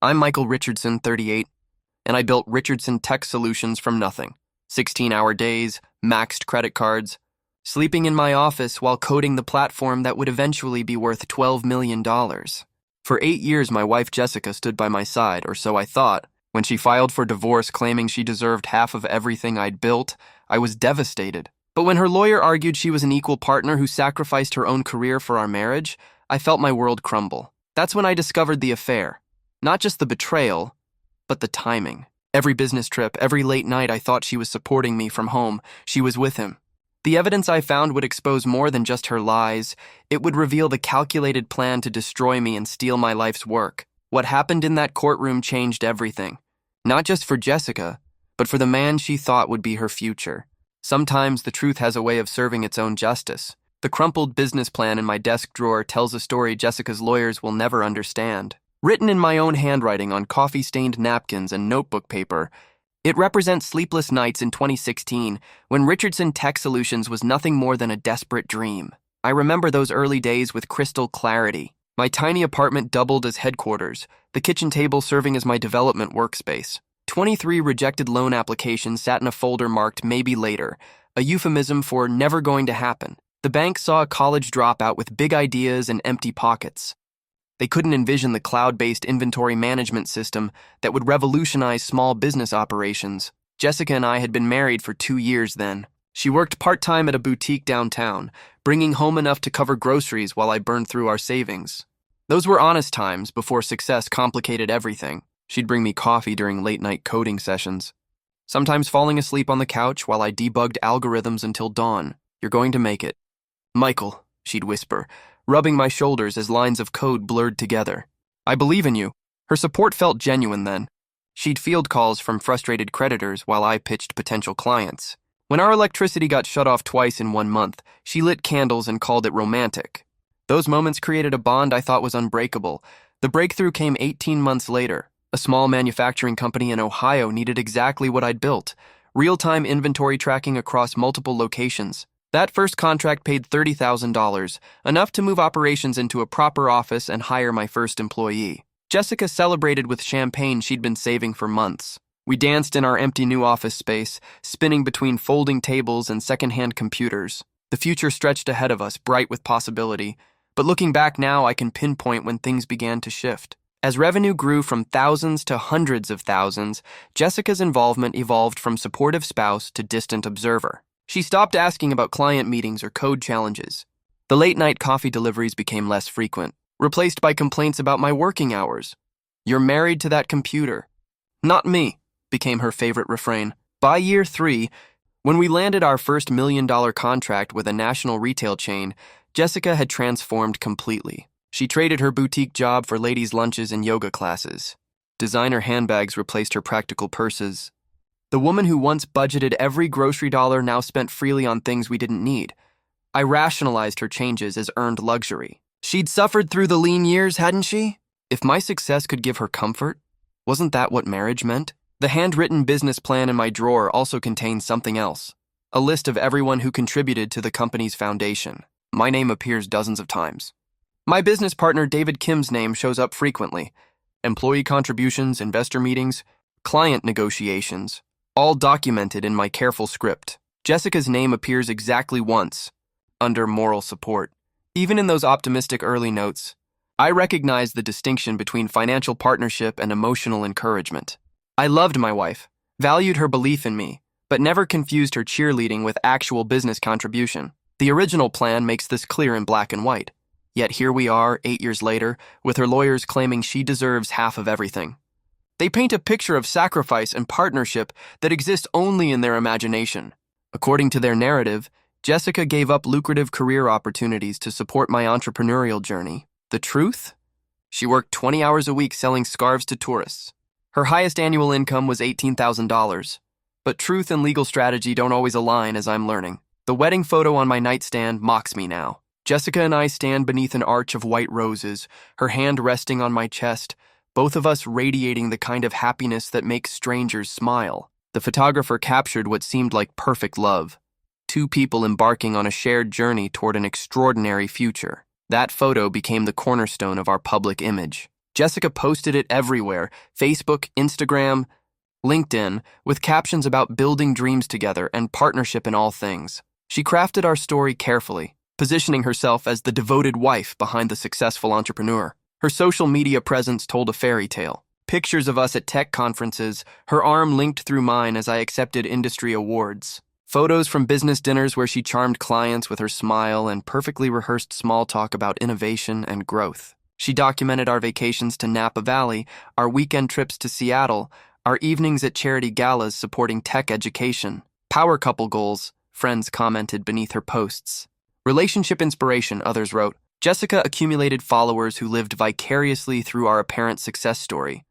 I'm Michael Richardson, 38, and I built Richardson Tech Solutions from nothing. 16-hour days, maxed credit cards, sleeping in my office while coding the platform that would eventually be worth $12 million. For 8 years, my wife Jessica stood by my side, or so I thought. When she filed for divorce claiming she deserved half of everything I'd built, I was devastated. But when her lawyer argued she was an equal partner who sacrificed her own career for our marriage, I felt my world crumble. That's when I discovered the affair. Not just the betrayal, but the timing. Every business trip, every late night I thought she was supporting me from home, she was with him. The evidence I found would expose more than just her lies. It would reveal the calculated plan to destroy me and steal my life's work. What happened in that courtroom changed everything. Not just for Jessica, but for the man she thought would be her future. Sometimes the truth has a way of serving its own justice. The crumpled business plan in my desk drawer tells a story Jessica's lawyers will never understand. Written in my own handwriting on coffee-stained napkins and notebook paper, it represents sleepless nights in 2016 when Richardson Tech Solutions was nothing more than a desperate dream. I remember those early days with crystal clarity. My tiny apartment doubled as headquarters, the kitchen table serving as my development workspace. 23 rejected loan applications sat in a folder marked "Maybe Later," a euphemism for never going to happen. The bank saw a college dropout with big ideas and empty pockets. They couldn't envision the cloud-based inventory management system that would revolutionize small business operations. Jessica and I had been married for 2 years then. She worked part-time at a boutique downtown, bringing home enough to cover groceries while I burned through our savings. Those were honest times before success complicated everything. She'd bring me coffee during late-night coding sessions, sometimes falling asleep on the couch while I debugged algorithms until dawn. "You're going to make it, Michael," she'd whisper, rubbing my shoulders as lines of code blurred together. "I believe in you." Her support felt genuine then. She'd field calls from frustrated creditors while I pitched potential clients. When our electricity got shut off twice in 1 month, she lit candles and called it romantic. Those moments created a bond I thought was unbreakable. The breakthrough came 18 months later. A small manufacturing company in Ohio needed exactly what I'd built: real-time inventory tracking across multiple locations. That first contract paid $30,000, enough to move operations into a proper office and hire my first employee. Jessica celebrated with champagne she'd been saving for months. We danced in our empty new office space, spinning between folding tables and secondhand computers. The future stretched ahead of us, bright with possibility. But looking back now, I can pinpoint when things began to shift. As revenue grew from thousands to hundreds of thousands, Jessica's involvement evolved from supportive spouse to distant observer. She stopped asking about client meetings or code challenges. The late-night coffee deliveries became less frequent, replaced by complaints about my working hours. "You're married to that computer." "Not me," became her favorite refrain. By year 3, when we landed our first $1 million contract with a national retail chain, Jessica had transformed completely. She traded her boutique job for ladies' lunches and yoga classes. Designer handbags replaced her practical purses. The woman who once budgeted every grocery dollar now spent freely on things we didn't need. I rationalized her changes as earned luxury. She'd suffered through the lean years, hadn't she? If my success could give her comfort, wasn't that what marriage meant? The handwritten business plan in my drawer also contained something else: a list of everyone who contributed to the company's foundation. My name appears dozens of times. My business partner David Kim's name shows up frequently. Employee contributions, investor meetings, client negotiations, all documented in my careful script. Jessica's name appears exactly once, under moral support. Even in those optimistic early notes, I recognized the distinction between financial partnership and emotional encouragement. I loved my wife, valued her belief in me, but never confused her cheerleading with actual business contribution. The original plan makes this clear in black and white. Yet here we are, 8 years later, with her lawyers claiming she deserves half of everything. They paint a picture of sacrifice and partnership that exists only in their imagination. According to their narrative, Jessica gave up lucrative career opportunities to support my entrepreneurial journey. The truth? She worked 20 hours a week selling scarves to tourists. Her highest annual income was $18,000. But truth and legal strategy don't always align, as I'm learning. The wedding photo on my nightstand mocks me now. Jessica and I stand beneath an arch of white roses, her hand resting on my chest, both of us radiating the kind of happiness that makes strangers smile. The photographer captured what seemed like perfect love. 2 people embarking on a shared journey toward an extraordinary future. That photo became the cornerstone of our public image. Jessica posted it everywhere: Facebook, Instagram, LinkedIn, with captions about building dreams together and partnership in all things. She crafted our story carefully, positioning herself as the devoted wife behind the successful entrepreneur. Her social media presence told a fairy tale. Pictures of us at tech conferences, her arm linked through mine as I accepted industry awards. Photos from business dinners where she charmed clients with her smile and perfectly rehearsed small talk about innovation and growth. She documented our vacations to Napa Valley, our weekend trips to Seattle, our evenings at charity galas supporting tech education. Power couple goals, friends commented beneath her posts. Relationship inspiration, others wrote. Jessica accumulated followers who lived vicariously through our apparent success story.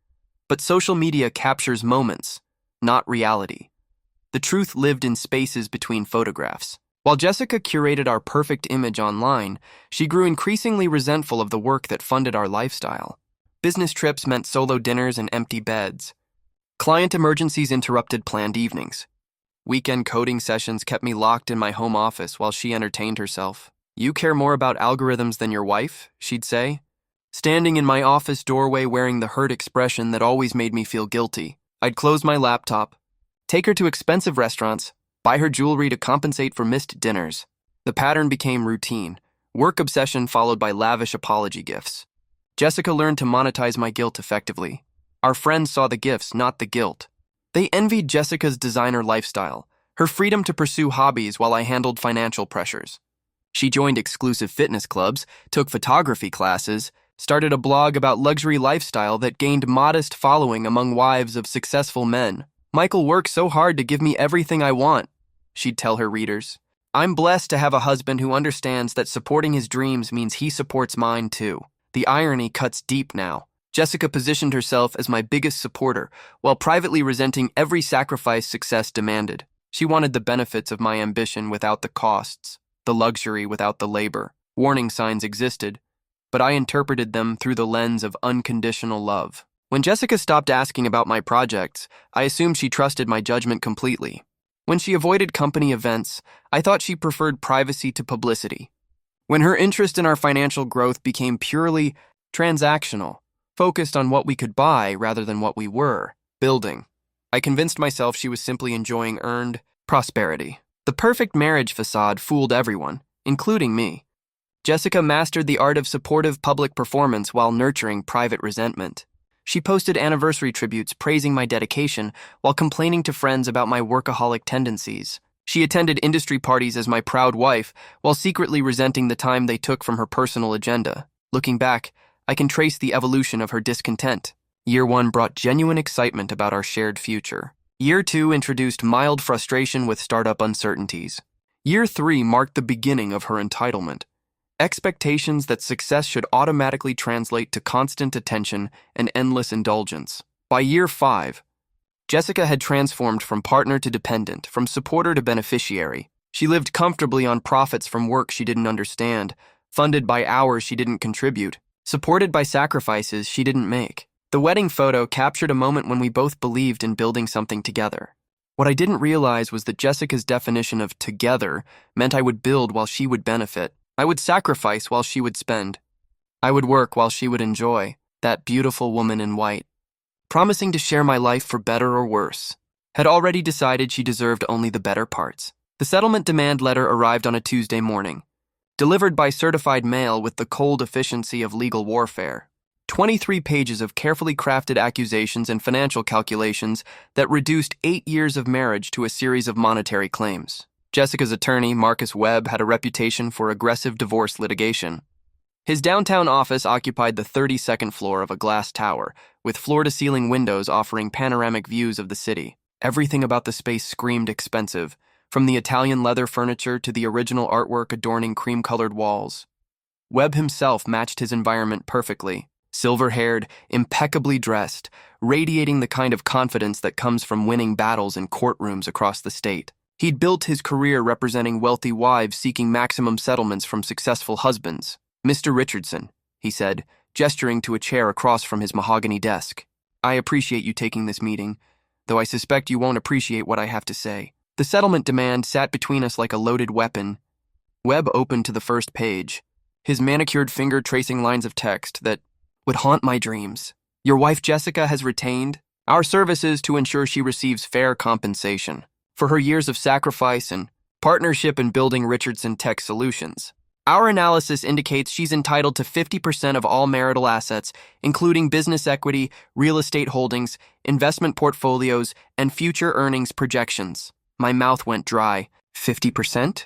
But social media captures moments, not reality. The truth lived in spaces between photographs. While Jessica curated our perfect image online, she grew increasingly resentful of the work that funded our lifestyle. Business trips meant solo dinners and empty beds. Client emergencies interrupted planned evenings. Weekend coding sessions kept me locked in my home office while she entertained herself. "You care more about algorithms than your wife," she'd say. Standing in my office doorway wearing the hurt expression that always made me feel guilty, I'd close my laptop, take her to expensive restaurants, buy her jewelry to compensate for missed dinners. The pattern became routine, work obsession followed by lavish apology gifts. Jessica learned to monetize my guilt effectively. Our friends saw the gifts, not the guilt. They envied Jessica's designer lifestyle, her freedom to pursue hobbies while I handled financial pressures. She joined exclusive fitness clubs, took photography classes, started a blog about luxury lifestyle that gained modest following among wives of successful men. "Michael works so hard to give me everything I want," she'd tell her readers. "I'm blessed to have a husband who understands that supporting his dreams means he supports mine too." The irony cuts deep now. Jessica positioned herself as my biggest supporter, while privately resenting every sacrifice success demanded. She wanted the benefits of my ambition without the costs, the luxury without the labor. Warning signs existed, but I interpreted them through the lens of unconditional love. When Jessica stopped asking about my projects, I assumed she trusted my judgment completely. When she avoided company events, I thought she preferred privacy to publicity. When her interest in our financial growth became purely transactional, focused on what we could buy rather than what we were building, I convinced myself she was simply enjoying earned prosperity. The perfect marriage facade fooled everyone, including me. Jessica mastered the art of supportive public performance while nurturing private resentment. She posted anniversary tributes praising my dedication while complaining to friends about my workaholic tendencies. She attended industry parties as my proud wife while secretly resenting the time they took from her personal agenda. Looking back, I can trace the evolution of her discontent. Year 1 brought genuine excitement about our shared future. Year 2 introduced mild frustration with startup uncertainties. Year 3 marked the beginning of her entitlement. Expectations that success should automatically translate to constant attention and endless indulgence. By year 5, Jessica had transformed from partner to dependent, from supporter to beneficiary. She lived comfortably on profits from work she didn't understand, funded by hours she didn't contribute, supported by sacrifices she didn't make. The wedding photo captured a moment when we both believed in building something together. What I didn't realize was that Jessica's definition of together meant I would build while she would benefit. I would sacrifice while she would spend. I would work while she would enjoy, that beautiful woman in white. Promising to share my life for better or worse, had already decided she deserved only the better parts. The settlement demand letter arrived on a Tuesday morning, delivered by certified mail with the cold efficiency of legal warfare. 23 pages of carefully crafted accusations and financial calculations that reduced 8 years of marriage to a series of monetary claims. Jessica's attorney, Marcus Webb, had a reputation for aggressive divorce litigation. His downtown office occupied the 32nd floor of a glass tower, with floor-to-ceiling windows offering panoramic views of the city. Everything about the space screamed expensive, from the Italian leather furniture to the original artwork adorning cream-colored walls. Webb himself matched his environment perfectly, silver-haired, impeccably dressed, radiating the kind of confidence that comes from winning battles in courtrooms across the state. He'd built his career representing wealthy wives seeking maximum settlements from successful husbands. "Mr. Richardson," he said, gesturing to a chair across from his mahogany desk. "I appreciate you taking this meeting, though I suspect you won't appreciate what I have to say." The settlement demand sat between us like a loaded weapon. Webb opened to the first page, his manicured finger tracing lines of text that, would haunt my dreams. Your wife Jessica has retained our services to ensure she receives fair compensation for her years of sacrifice and partnership in building Richardson Tech Solutions. Our analysis indicates she's entitled to 50% of all marital assets, including business equity, real estate holdings, investment portfolios, and future earnings projections. My mouth went dry. 50%?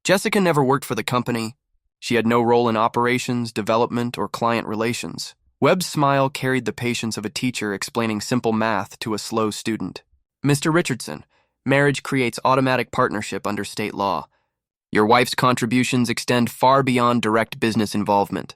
Jessica never worked for the company. She had no role in operations, development, or client relations. Webb's smile carried the patience of a teacher explaining simple math to a slow student. Mr. Richardson, marriage creates automatic partnership under state law. Your wife's contributions extend far beyond direct business involvement.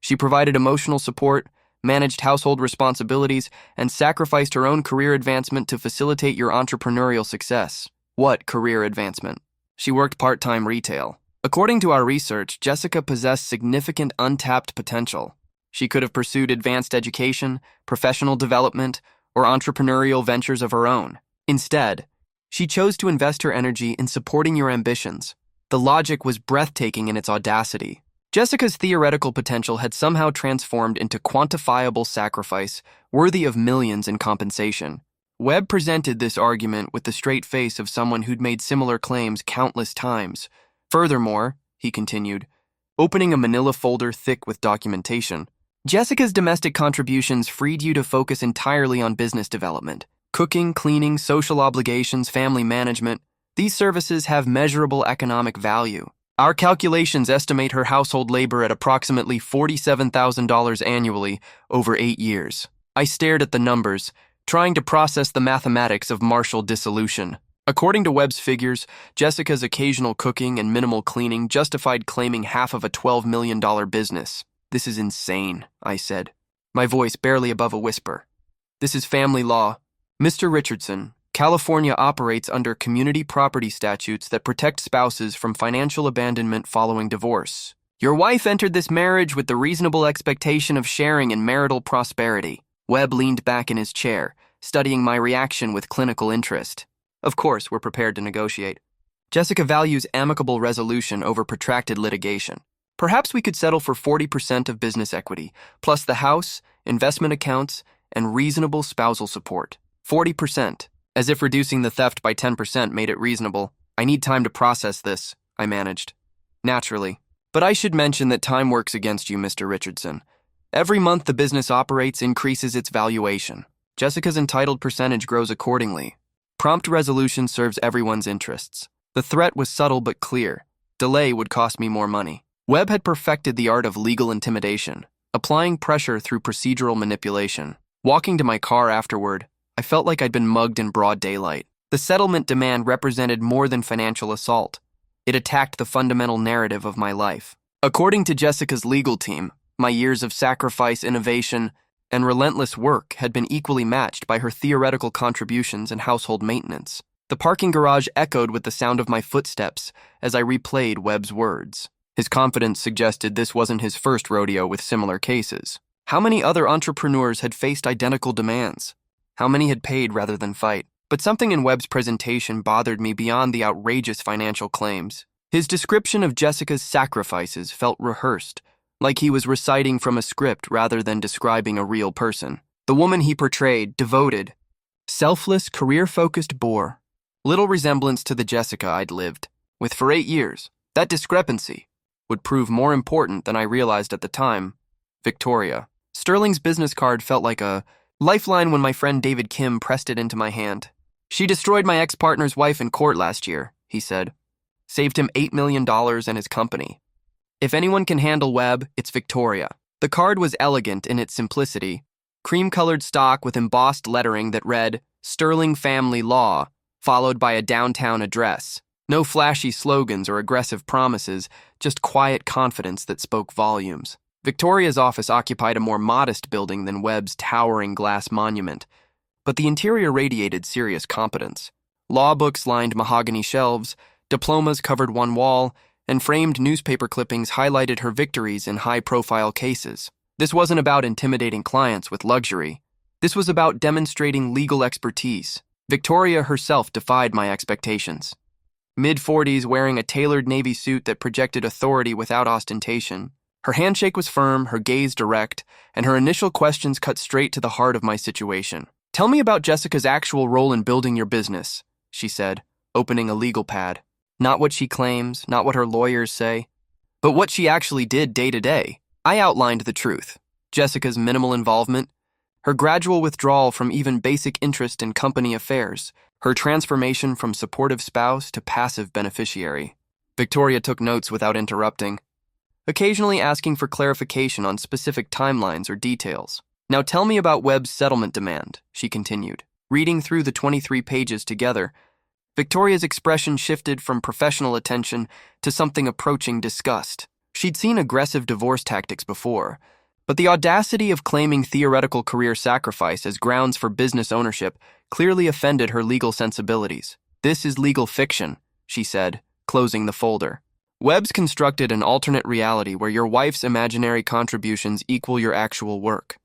She provided emotional support, managed household responsibilities, and sacrificed her own career advancement to facilitate your entrepreneurial success. What career advancement? She worked part-time retail. According to our research, Jessica possessed significant untapped potential. She could have pursued advanced education, professional development, or entrepreneurial ventures of her own. Instead, she chose to invest her energy in supporting your ambitions. The logic was breathtaking in its audacity. Jessica's theoretical potential had somehow transformed into quantifiable sacrifice, worthy of millions in compensation. Webb presented this argument with the straight face of someone who'd made similar claims countless times. Furthermore, he continued, opening a manila folder thick with documentation, Jessica's domestic contributions freed you to focus entirely on business development. Cooking, cleaning, social obligations, family management. These services have measurable economic value. Our calculations estimate her household labor at approximately $47,000 annually over 8 years. I stared at the numbers, trying to process the mathematics of martial dissolution. According to Webb's figures, Jessica's occasional cooking and minimal cleaning justified claiming half of a $12 million business. This is insane, I said, my voice barely above a whisper. This is family law. Mr. Richardson, California operates under community property statutes that protect spouses from financial abandonment following divorce. Your wife entered this marriage with the reasonable expectation of sharing in marital prosperity. Webb leaned back in his chair, studying my reaction with clinical interest. Of course, we're prepared to negotiate. Jessica values amicable resolution over protracted litigation. Perhaps we could settle for 40% of business equity, plus the house, investment accounts, and reasonable spousal support. 40%, as if reducing the theft by 10% made it reasonable. I need time to process this, I managed. Naturally. But I should mention that time works against you, Mr. Richardson. Every month the business operates increases its valuation. Jessica's entitled percentage grows accordingly. Prompt resolution serves everyone's interests. The threat was subtle but clear. Delay would cost me more money. Webb had perfected the art of legal intimidation, applying pressure through procedural manipulation. Walking to my car afterward, I felt like I'd been mugged in broad daylight. The settlement demand represented more than financial assault. It attacked the fundamental narrative of my life. According to Jessica's legal team, my years of sacrifice, innovation, and relentless work had been equally matched by her theoretical contributions and household maintenance. The parking garage echoed with the sound of my footsteps as I replayed Webb's words. His confidence suggested this wasn't his first rodeo with similar cases. How many other entrepreneurs had faced identical demands? How many had paid rather than fight? But something in Webb's presentation bothered me beyond the outrageous financial claims. His description of Jessica's sacrifices felt rehearsed, like he was reciting from a script rather than describing a real person. The woman he portrayed, devoted, selfless, career-focused bore little resemblance to the Jessica I'd lived with for 8 years. That discrepancy would prove more important than I realized at the time. Victoria. Sterling's business card felt like a lifeline when my friend David Kim pressed it into my hand. She destroyed my ex-partner's wife in court last year, he said. Saved him $8 million and his company. If anyone can handle Webb, it's Victoria. The card was elegant in its simplicity. Cream-colored stock with embossed lettering that read, Sterling Family Law, followed by a downtown address. No flashy slogans or aggressive promises, just quiet confidence that spoke volumes. Victoria's office occupied a more modest building than Webb's towering glass monument, but the interior radiated serious competence. Law books lined mahogany shelves, diplomas covered one wall, and framed newspaper clippings highlighted her victories in high-profile cases. This wasn't about intimidating clients with luxury. This was about demonstrating legal expertise. Victoria herself defied my expectations. Mid-40s, wearing a tailored navy suit that projected authority without ostentation, Her handshake was firm, her gaze direct, and her initial questions cut straight to the heart of my situation. "Tell me about Jessica's actual role in building your business," she said, opening a legal pad. Not what she claims, not what her lawyers say, but what she actually did day to day. I outlined the truth. Jessica's minimal involvement, her gradual withdrawal from even basic interest in company affairs, her transformation from supportive spouse to passive beneficiary. Victoria took notes without interrupting, occasionally asking for clarification on specific timelines or details. "Now tell me about Webb's settlement demand," she continued. Reading through the 23 pages together, Victoria's expression shifted from professional attention to something approaching disgust. She'd seen aggressive divorce tactics before, but the audacity of claiming theoretical career sacrifice as grounds for business ownership clearly offended her legal sensibilities. "This is legal fiction," she said, closing the folder. "Webb's constructed an alternate reality where your wife's imaginary contributions equal your actual work.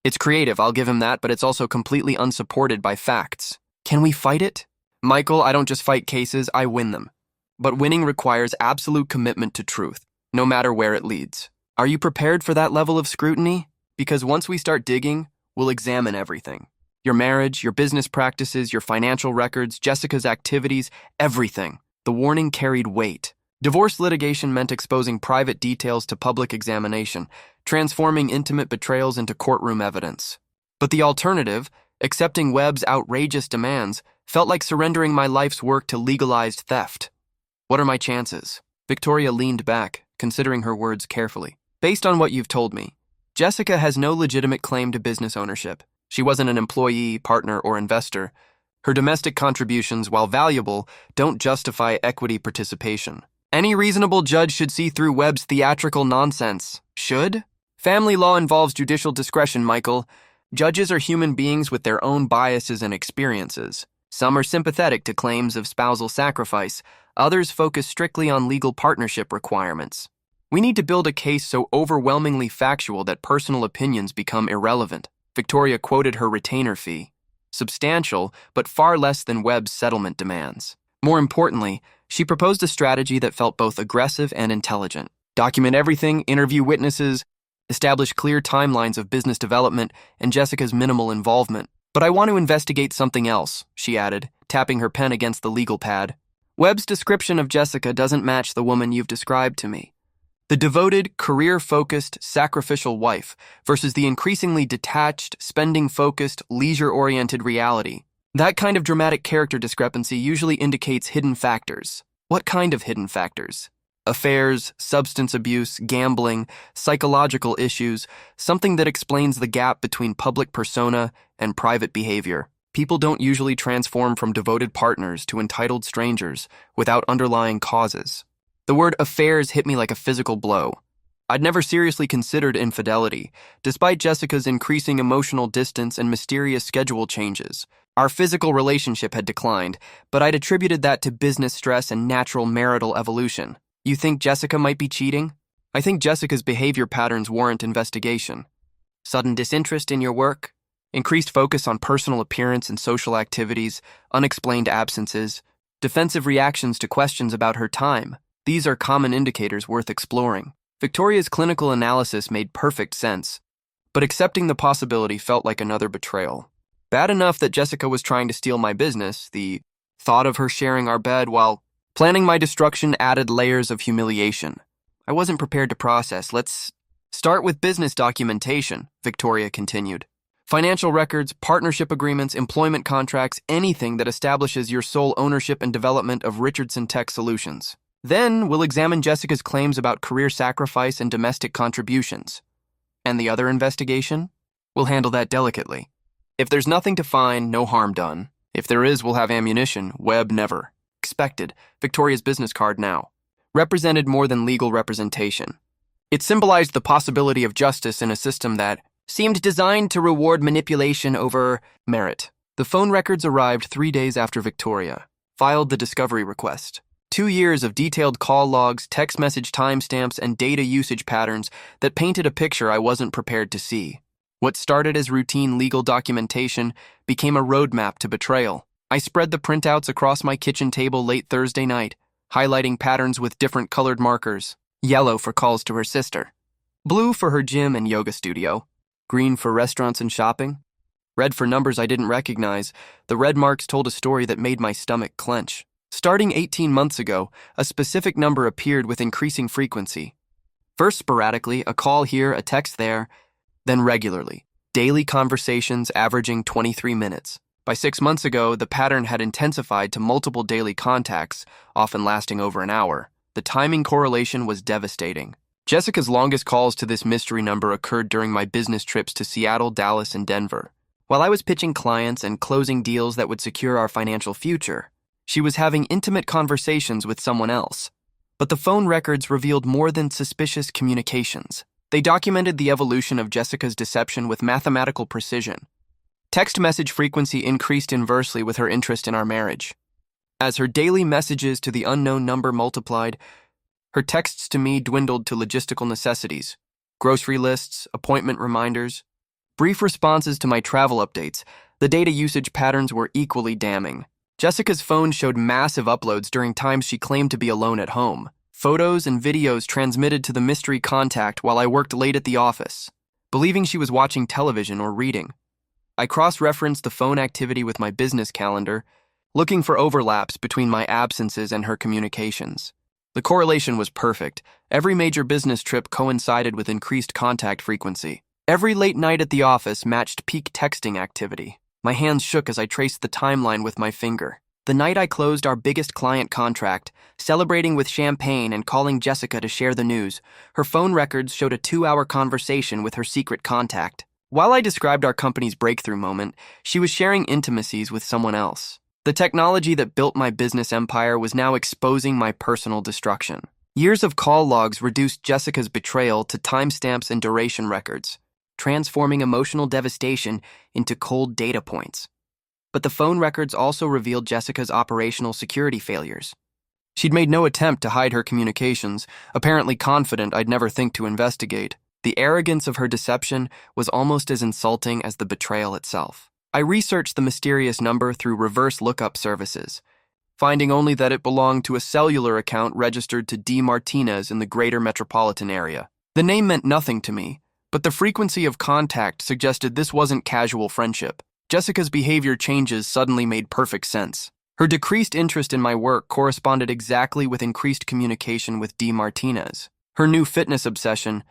It's creative, I'll give him that, but it's also completely unsupported by facts. Can we fight it?" "Michael, I don't just fight cases, I win them. But winning requires absolute commitment to truth, no matter where it leads. Are you prepared for that level of scrutiny? Because once we start digging, we'll examine everything. Your marriage, your business practices, your financial records, Jessica's activities, everything." The warning carried weight. Divorce litigation meant exposing private details to public examination, transforming intimate betrayals into courtroom evidence. But the alternative, accepting Webb's outrageous demands, felt like surrendering my life's work to legalized theft. "What are my chances?" Victoria leaned back, considering her words carefully. "Based on what you've told me, Jessica has no legitimate claim to business ownership. She wasn't an employee, partner, or investor. Her domestic contributions, while valuable, don't justify equity participation. Any reasonable judge should see through Webb's theatrical nonsense." "Should?" "Family law involves judicial discretion, Michael. Judges are human beings with their own biases and experiences. Some are sympathetic to claims of spousal sacrifice. Others focus strictly on legal partnership requirements. We need to build a case so overwhelmingly factual that personal opinions become irrelevant." Victoria quoted her retainer fee. Substantial, but far less than Webb's settlement demands. More importantly, she proposed a strategy that felt both aggressive and intelligent. Document everything, interview witnesses, establish clear timelines of business development, and Jessica's minimal involvement. "But I want to investigate something else," she added, tapping her pen against the legal pad. "Webb's description of Jessica doesn't match the woman you've described to me. The devoted, career-focused, sacrificial wife versus the increasingly detached, spending-focused, leisure-oriented reality. That kind of dramatic character discrepancy usually indicates hidden factors." "What kind of hidden factors?" "Affairs, substance abuse, gambling, psychological issues, something that explains the gap between public persona and private behavior. People don't usually transform from devoted partners to entitled strangers without underlying causes." The word affairs hit me like a physical blow. I'd never seriously considered infidelity, despite Jessica's increasing emotional distance and mysterious schedule changes. Our physical relationship had declined, but I'd attributed that to business stress and natural marital evolution. "You think Jessica might be cheating?" "I think Jessica's behavior patterns warrant investigation." "Sudden disinterest in your work? Increased focus on personal appearance and social activities, unexplained absences, defensive reactions to questions about her time. These are common indicators worth exploring." Victoria's clinical analysis made perfect sense, but accepting the possibility felt like another betrayal. Bad enough that Jessica was trying to steal my business, the thought of her sharing our bed while planning my destruction added layers of humiliation. I wasn't prepared to process. "Let's start with business documentation," Victoria continued. "Financial records, partnership agreements, employment contracts, anything that establishes your sole ownership and development of Richardson Tech Solutions. Then we'll examine Jessica's claims about career sacrifice and domestic contributions. And the other investigation? We'll handle that delicately. If there's nothing to find, no harm done. If there is, we'll have ammunition. Webb never." Expected. Victoria's business card now represented more than legal representation. It symbolized the possibility of justice in a system that seemed designed to reward manipulation over merit. The phone records arrived 3 days after Victoria filed the discovery request. 2 years of detailed call logs, text message timestamps, and data usage patterns that painted a picture I wasn't prepared to see. What started as routine legal documentation became a roadmap to betrayal. I spread the printouts across my kitchen table late Thursday night, highlighting patterns with different colored markers. Yellow for calls to her sister, Blue for her gym and yoga studio, green for restaurants and shopping, red for numbers I didn't recognize. The red marks told a story that made my stomach clench. Starting 18 months ago, a specific number appeared with increasing frequency. First sporadically, a call here, a text there, then regularly. Daily conversations averaging 23 minutes. By 6 months ago, the pattern had intensified to multiple daily contacts, often lasting over an hour. The timing correlation was devastating. Jessica's longest calls to this mystery number occurred during my business trips to Seattle, Dallas, and Denver. While I was pitching clients and closing deals that would secure our financial future, she was having intimate conversations with someone else. But the phone records revealed more than suspicious communications. They documented the evolution of Jessica's deception with mathematical precision. Text message frequency increased inversely with her interest in our marriage. As her daily messages to the unknown number multiplied, her texts to me dwindled to logistical necessities, grocery lists, appointment reminders, brief responses to my travel updates. The data usage patterns were equally damning. Jessica's phone showed massive uploads during times she claimed to be alone at home. Photos and videos transmitted to the mystery contact while I worked late at the office, believing she was watching television or reading. I cross-referenced the phone activity with my business calendar, looking for overlaps between my absences and her communications. The correlation was perfect. Every major business trip coincided with increased contact frequency. Every late night at the office matched peak texting activity. My hands shook as I traced the timeline with my finger. The night I closed our biggest client contract, celebrating with champagne and calling Jessica to share the news, her phone records showed a 2-hour conversation with her secret contact. While I described our company's breakthrough moment, she was sharing intimacies with someone else. The technology that built my business empire was now exposing my personal destruction. Years of call logs reduced Jessica's betrayal to timestamps and duration records, transforming emotional devastation into cold data points. But the phone records also revealed Jessica's operational security failures. She'd made no attempt to hide her communications, apparently confident I'd never think to investigate. The arrogance of her deception was almost as insulting as the betrayal itself. I researched the mysterious number through reverse lookup services, finding only that it belonged to a cellular account registered to D. Martinez in the greater metropolitan area. The name meant nothing to me, but the frequency of contact suggested this wasn't casual friendship. Jessica's behavior changes suddenly made perfect sense. Her decreased interest in my work corresponded exactly with increased communication with D. Martinez. Her new fitness obsession,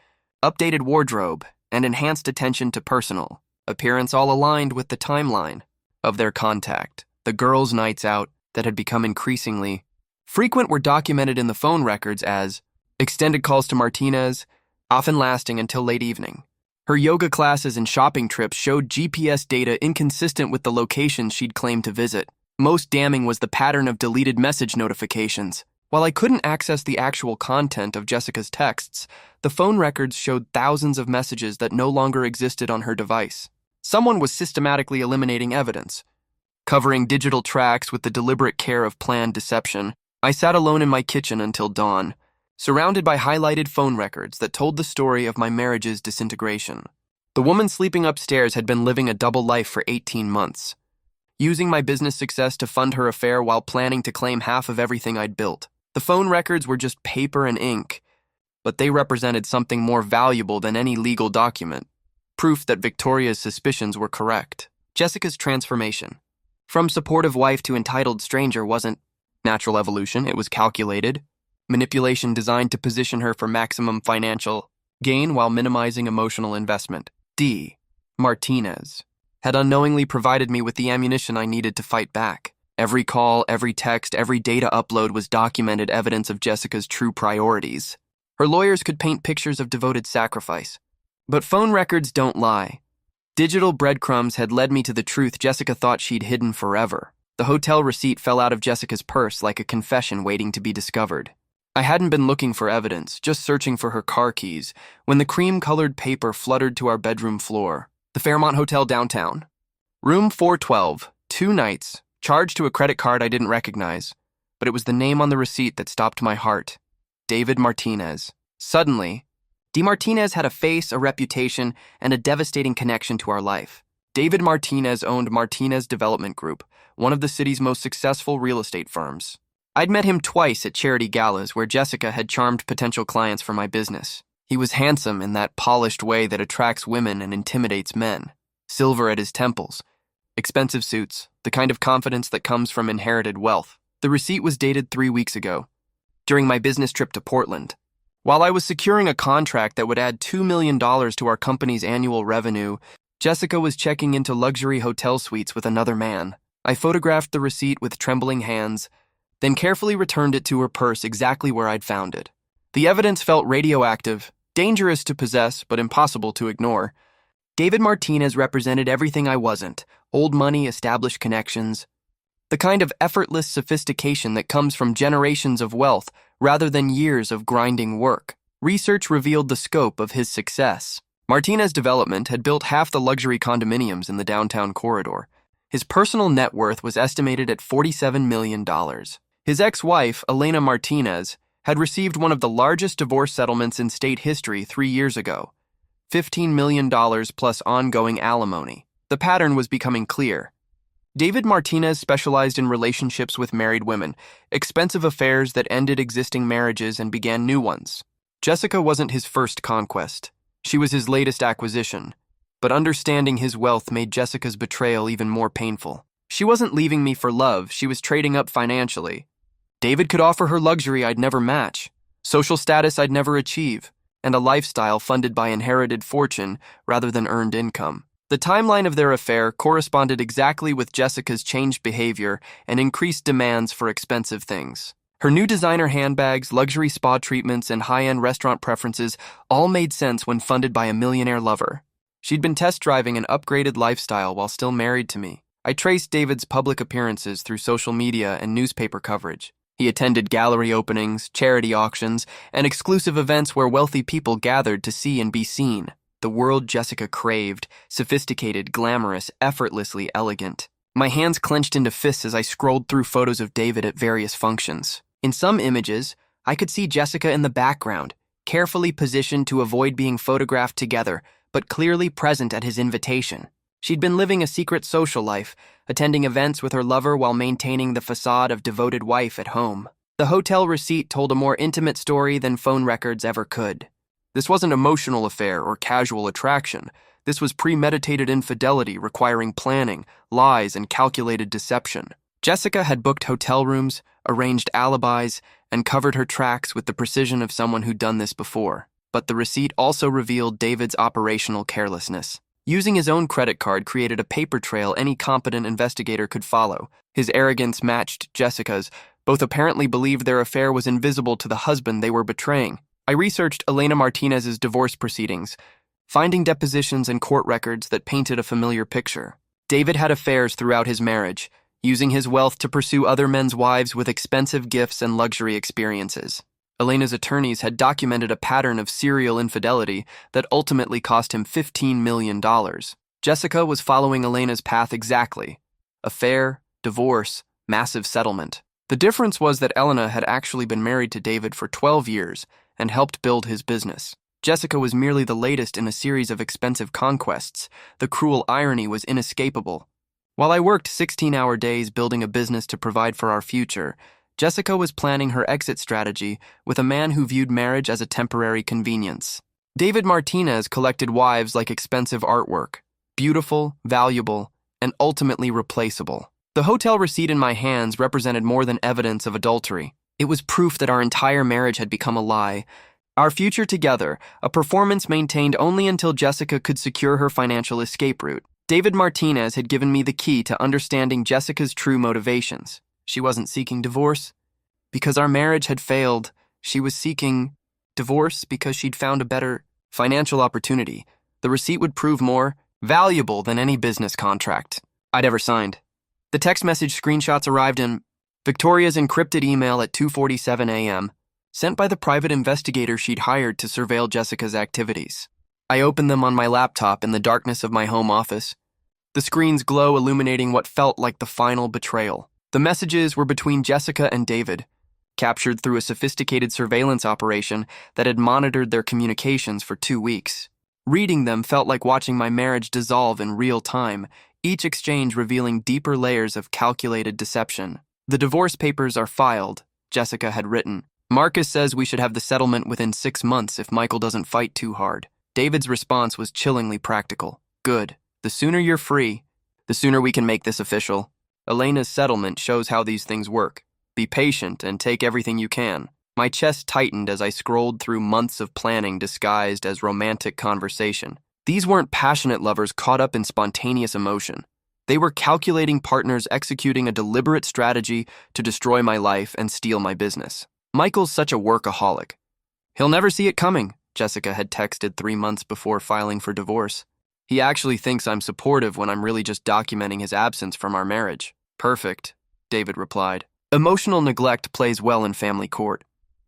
updated wardrobe, and enhanced attention to personal appearance all aligned with the timeline of their contact. The girls' nights out that had become increasingly frequent were documented in the phone records as extended calls to Martinez, often lasting until late evening. Her yoga classes and shopping trips showed GPS data inconsistent with the locations she'd claimed to visit. Most damning was the pattern of deleted message notifications. While I couldn't access the actual content of Jessica's texts, the phone records showed thousands of messages that no longer existed on her device. Someone was systematically eliminating evidence, covering digital tracks with the deliberate care of planned deception. I sat alone in my kitchen until dawn, surrounded by highlighted phone records that told the story of my marriage's disintegration. The woman sleeping upstairs had been living a double life for 18 months, using my business success to fund her affair while planning to claim half of everything I'd built. The phone records were just paper and ink, but they represented something more valuable than any legal document, proof that Victoria's suspicions were correct. Jessica's transformation, from supportive wife to entitled stranger, wasn't natural evolution. It was calculated manipulation designed to position her for maximum financial gain while minimizing emotional investment. D. Martinez had unknowingly provided me with the ammunition I needed to fight back. Every call, every text, every data upload was documented evidence of Jessica's true priorities. Her lawyers could paint pictures of devoted sacrifice, but phone records don't lie. Digital breadcrumbs had led me to the truth Jessica thought she'd hidden forever. The hotel receipt fell out of Jessica's purse like a confession waiting to be discovered. I hadn't been looking for evidence, just searching for her car keys, when the cream-colored paper fluttered to our bedroom floor. The Fairmont Hotel downtown. Room 412, 2 nights, charged to a credit card I didn't recognize, but it was the name on the receipt that stopped my heart. David Martinez. Suddenly, D. Martinez had a face, a reputation, and a devastating connection to our life. David Martinez owned Martinez Development Group, one of the city's most successful real estate firms. I'd met him twice at charity galas where Jessica had charmed potential clients for my business. He was handsome in that polished way that attracts women and intimidates men. Silver at his temples, expensive suits, the kind of confidence that comes from inherited wealth. The receipt was dated 3 weeks ago, during my business trip to Portland. While I was securing a contract that would add $2 million to our company's annual revenue, Jessica was checking into luxury hotel suites with another man. I photographed the receipt with trembling hands, then carefully returned it to her purse exactly where I'd found it. The evidence felt radioactive, dangerous to possess but impossible to ignore. David Martinez represented everything I wasn't: old money, established connections, the kind of effortless sophistication that comes from generations of wealth rather than years of grinding work. Research revealed the scope of his success. Martinez Development had built half the luxury condominiums in the downtown corridor. His personal net worth was estimated at $47 million. His ex-wife, Elena Martinez, had received one of the largest divorce settlements in state history 3 years ago, $15 million plus ongoing alimony. The pattern was becoming clear. David Martinez specialized in relationships with married women, expensive affairs that ended existing marriages and began new ones. Jessica wasn't his first conquest. She was his latest acquisition. But understanding his wealth made Jessica's betrayal even more painful. She wasn't leaving me for love, she was trading up financially. David could offer her luxury I'd never match, social status I'd never achieve, and a lifestyle funded by inherited fortune rather than earned income. The timeline of their affair corresponded exactly with Jessica's changed behavior and increased demands for expensive things. Her new designer handbags, luxury spa treatments, and high-end restaurant preferences all made sense when funded by a millionaire lover. She'd been test driving an upgraded lifestyle while still married to me. I traced David's public appearances through social media and newspaper coverage. He attended gallery openings, charity auctions, and exclusive events where wealthy people gathered to see and be seen. The world Jessica craved: sophisticated, glamorous, effortlessly elegant. My hands clenched into fists as I scrolled through photos of David at various functions. In some images, I could see Jessica in the background, carefully positioned to avoid being photographed together, but clearly present at his invitation. She'd been living a secret social life, attending events with her lover while maintaining the facade of devoted wife at home. The hotel receipt told a more intimate story than phone records ever could. This wasn't emotional affair or casual attraction. This was premeditated infidelity requiring planning, lies, and calculated deception. Jessica had booked hotel rooms, arranged alibis, and covered her tracks with the precision of someone who'd done this before. But the receipt also revealed David's operational carelessness. Using his own credit card created a paper trail any competent investigator could follow. His arrogance matched Jessica's. Both apparently believed their affair was invisible to the husband they were betraying. I researched Elena Martinez's divorce proceedings, finding depositions and court records that painted a familiar picture. David had affairs throughout his marriage, using his wealth to pursue other men's wives with expensive gifts and luxury experiences. Elena's attorneys had documented a pattern of serial infidelity that ultimately cost him $15 million. Jessica was following Elena's path exactly: affair, divorce, massive settlement. The difference was that Elena had actually been married to David for 12 years and helped build his business. Jessica was merely the latest in a series of expensive conquests. The cruel irony was inescapable. While I worked 16-hour days building a business to provide for our future, Jessica was planning her exit strategy with a man who viewed marriage as a temporary convenience. David Martinez collected wives like expensive artwork, beautiful, valuable, and ultimately replaceable. The hotel receipt in my hands represented more than evidence of adultery. It was proof that our entire marriage had become a lie. Our future together, a performance maintained only until Jessica could secure her financial escape route. David Martinez had given me the key to understanding Jessica's true motivations. She wasn't seeking divorce because our marriage had failed. She was seeking divorce because she'd found a better financial opportunity. The receipt would prove more valuable than any business contract I'd ever signed. The text message screenshots arrived in Victoria's encrypted email at 2:47 a.m., sent by the private investigator she'd hired to surveil Jessica's activities. I opened them on my laptop in the darkness of my home office, the screen's glow illuminating what felt like the final betrayal. The messages were between Jessica and David, captured through a sophisticated surveillance operation that had monitored their communications for 2 weeks. Reading them felt like watching my marriage dissolve in real time, each exchange revealing deeper layers of calculated deception. "The divorce papers are filed," Jessica had written. Marcus says we should have the settlement within 6 months if Michael doesn't fight too hard. David's response was chillingly practical. Good. The sooner you're free, the sooner we can make this official. Elena's settlement shows how these things work. Be patient and take everything you can. My chest tightened as I scrolled through months of planning disguised as romantic conversation. These weren't passionate lovers caught up in spontaneous emotion. They were calculating partners executing a deliberate strategy to destroy my life and steal my business. Michael's such a workaholic. He'll never see it coming, Jessica had texted 3 months before filing for divorce. He actually thinks I'm supportive when I'm really just documenting his absence from our marriage. Perfect, David replied. Emotional neglect plays well in family court.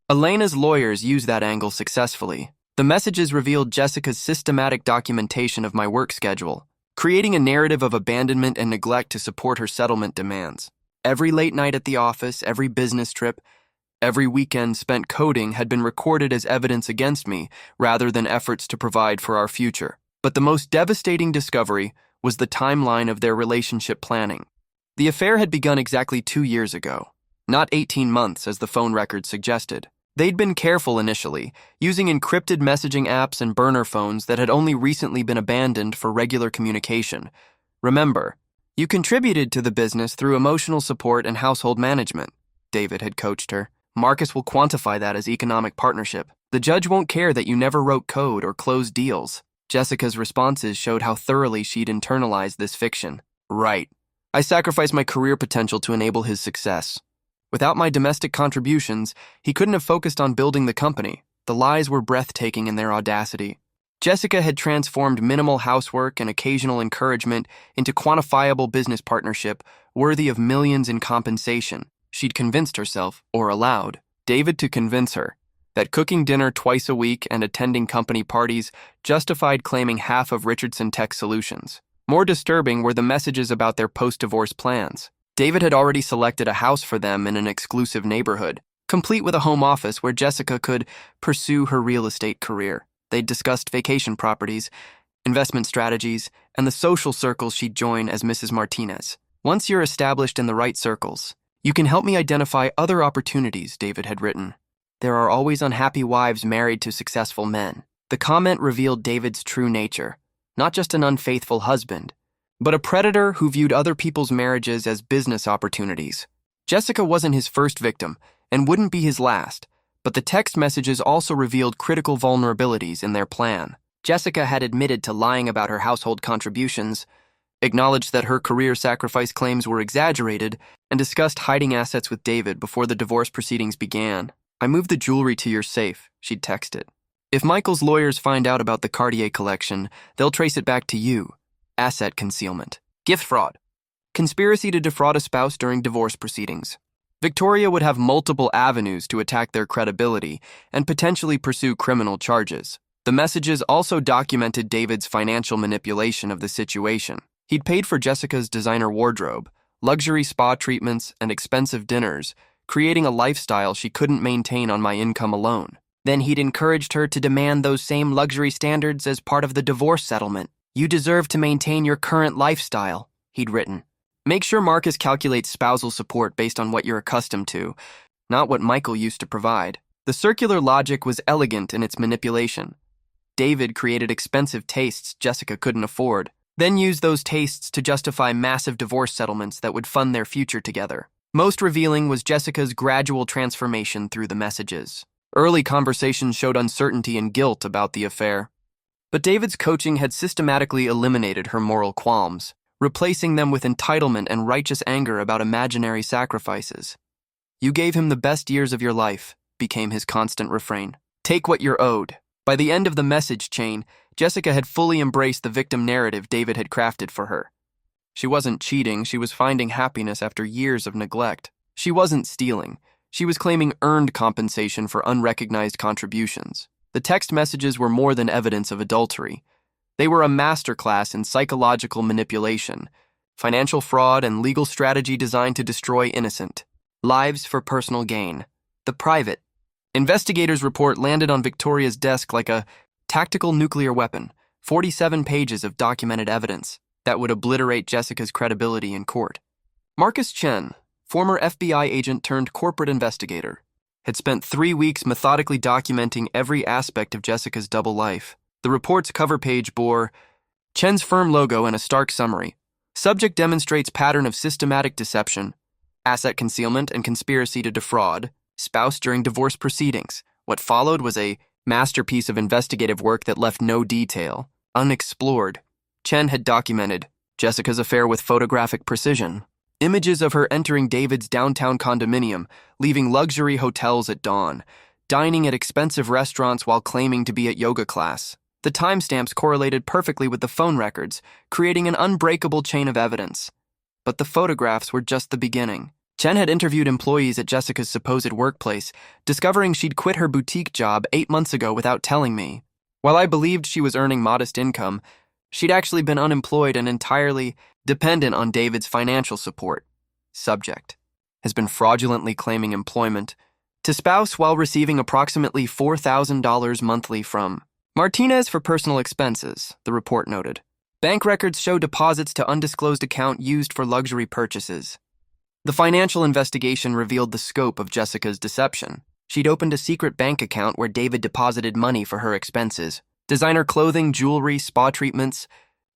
Elena's lawyers used that angle successfully. The messages revealed Jessica's systematic documentation of my work schedule, creating a narrative of abandonment and neglect to support her settlement demands. Every late night at the office, every business trip, every weekend spent coding had been recorded as evidence against me rather than efforts to provide for our future. But the most devastating discovery was the timeline of their relationship planning. The affair had begun exactly 2 years ago, not 18 months as the phone records suggested. They'd been careful initially, using encrypted messaging apps and burner phones that had only recently been abandoned for regular communication. Remember, you contributed to the business through emotional support and household management, David had coached her. Marcus will quantify that as economic partnership. The judge won't care that you never wrote code or closed deals. Jessica's responses showed how thoroughly she'd internalized this fiction. Right. I sacrificed my career potential to enable his success. Without my domestic contributions, he couldn't have focused on building the company. The lies were breathtaking in their audacity. Jessica had transformed minimal housework and occasional encouragement into quantifiable business partnership worthy of millions in compensation. She'd convinced herself, or allowed, David to convince her, that cooking dinner twice a week and attending company parties justified claiming half of Richardson Tech Solutions. More disturbing were the messages about their post-divorce plans. David had already selected a house for them in an exclusive neighborhood, complete with a home office where Jessica could pursue her real estate career. They'd discussed vacation properties, investment strategies, and the social circles she'd join as Mrs. Martinez. Once you're established in the right circles, you can help me identify other opportunities, David had written. There are always unhappy wives married to successful men. The comment revealed David's true nature, not just an unfaithful husband, but a predator who viewed other people's marriages as business opportunities. Jessica wasn't his first victim and wouldn't be his last, but the text messages also revealed critical vulnerabilities in their plan. Jessica had admitted to lying about her household contributions, acknowledged that her career sacrifice claims were exaggerated, and discussed hiding assets with David before the divorce proceedings began. I moved the jewelry to your safe, she'd texted. If Michael's lawyers find out about the Cartier collection, they'll trace it back to you. Asset concealment. Gift fraud. Conspiracy to defraud a spouse during divorce proceedings. Victoria would have multiple avenues to attack their credibility and potentially pursue criminal charges. The messages also documented David's financial manipulation of the situation. He'd paid for Jessica's designer wardrobe, luxury spa treatments, and expensive dinners, creating a lifestyle she couldn't maintain on my income alone. Then he'd encouraged her to demand those same luxury standards as part of the divorce settlement. You deserve to maintain your current lifestyle, he'd written. Make sure Marcus calculates spousal support based on what you're accustomed to, not what Michael used to provide. The circular logic was elegant in its manipulation. David created expensive tastes Jessica couldn't afford, then used those tastes to justify massive divorce settlements that would fund their future together. Most revealing was Jessica's gradual transformation through the messages. Early conversations showed uncertainty and guilt about the affair. But David's coaching had systematically eliminated her moral qualms, replacing them with entitlement and righteous anger about imaginary sacrifices. You gave him the best years of your life, became his constant refrain. Take what you're owed. By the end of the message chain, Jessica had fully embraced the victim narrative David had crafted for her. She wasn't cheating, she was finding happiness after years of neglect. She wasn't stealing. She was claiming earned compensation for unrecognized contributions. The text messages were more than evidence of adultery. They were a masterclass in psychological manipulation, financial fraud, and legal strategy designed to destroy innocent lives for personal gain. The private investigators' report landed on Victoria's desk like a tactical nuclear weapon, 47 pages of documented evidence that would obliterate Jessica's credibility in court. Marcus Chen, former FBI agent turned corporate investigator, had spent 3 weeks methodically documenting every aspect of Jessica's double life. The report's cover page bore Chen's firm logo and a stark summary. Subject demonstrates pattern of systematic deception, asset concealment, and conspiracy to defraud spouse during divorce proceedings. What followed was a masterpiece of investigative work that left no detail unexplored. Chen had documented Jessica's affair with photographic precision. Images of her entering David's downtown condominium, leaving luxury hotels at dawn, dining at expensive restaurants while claiming to be at yoga class. The timestamps correlated perfectly with the phone records, creating an unbreakable chain of evidence. But the photographs were just the beginning. Chen had interviewed employees at Jessica's supposed workplace, discovering she'd quit her boutique job 8 months ago without telling me. While I believed she was earning modest income, she'd actually been unemployed and entirely dependent on David's financial support. Subject has been fraudulently claiming employment to spouse while receiving approximately $4,000 monthly from Martinez for personal expenses, the report noted. Bank records show deposits to undisclosed account used for luxury purchases. The financial investigation revealed the scope of Jessica's deception. She'd opened a secret bank account where David deposited money for her expenses. Designer clothing, jewelry, spa treatments,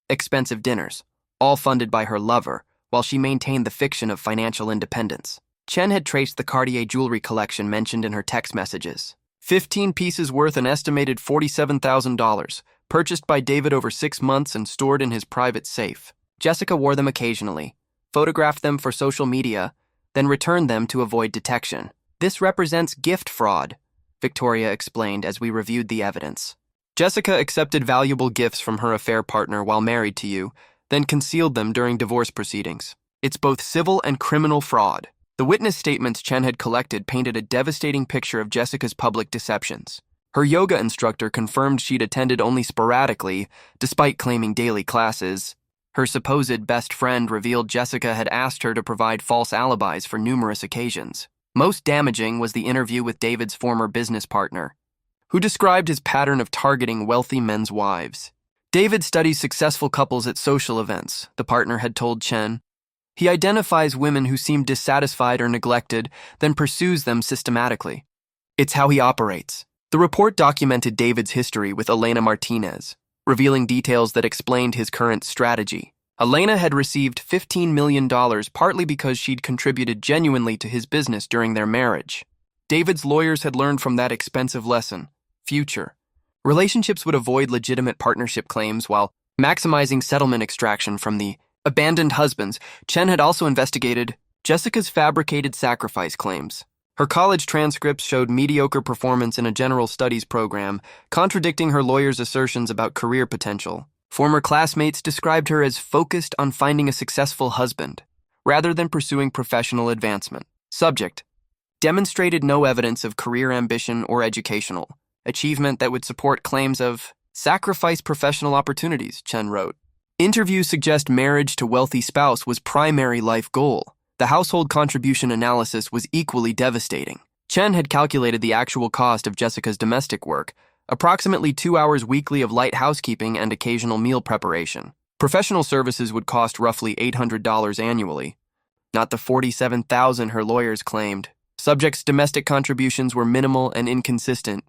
expensive dinners, all funded by her lover, while she maintained the fiction of financial independence. Chen had traced the Cartier jewelry collection mentioned in her text messages. 15 pieces worth an estimated $47,000, purchased by David over 6 months and stored in his private safe. Jessica wore them occasionally, photographed them for social media, then returned them to avoid detection. This represents gift fraud, Victoria explained as we reviewed the evidence. Jessica accepted valuable gifts from her affair partner while married to you, then concealed them during divorce proceedings. It's both civil and criminal fraud. The witness statements Chen had collected painted a devastating picture of Jessica's public deceptions. Her yoga instructor confirmed she'd attended only sporadically, despite claiming daily classes. Her supposed best friend revealed Jessica had asked her to provide false alibis for numerous occasions. Most damaging was the interview with David's former business partner, who described his pattern of targeting wealthy men's wives. David studies successful couples at social events, the partner had told Chen. He identifies women who seem dissatisfied or neglected, then pursues them systematically. It's how he operates. The report documented David's history with Elena Martinez, revealing details that explained his current strategy. Elena had received $15 million partly because she'd contributed genuinely to his business during their marriage. David's lawyers had learned from that expensive lesson. Future relationships would avoid legitimate partnership claims while maximizing settlement extraction from the abandoned husbands. Chen had also investigated Jessica's fabricated sacrifice claims. Her college transcripts showed mediocre performance in a general studies program, contradicting her lawyer's assertions about career potential. Former classmates described her as focused on finding a successful husband, rather than pursuing professional advancement. Subject demonstrated no evidence of career ambition or educational achievement that would support claims of sacrifice professional opportunities, Chen wrote. Interviews suggest marriage to wealthy spouse was primary life goal. The household contribution analysis was equally devastating. Chen had calculated the actual cost of Jessica's domestic work, approximately 2 hours weekly of light housekeeping and occasional meal preparation. Professional services would cost roughly $800 annually, not the $47,000 her lawyers claimed. Subject's domestic contributions were minimal and inconsistent,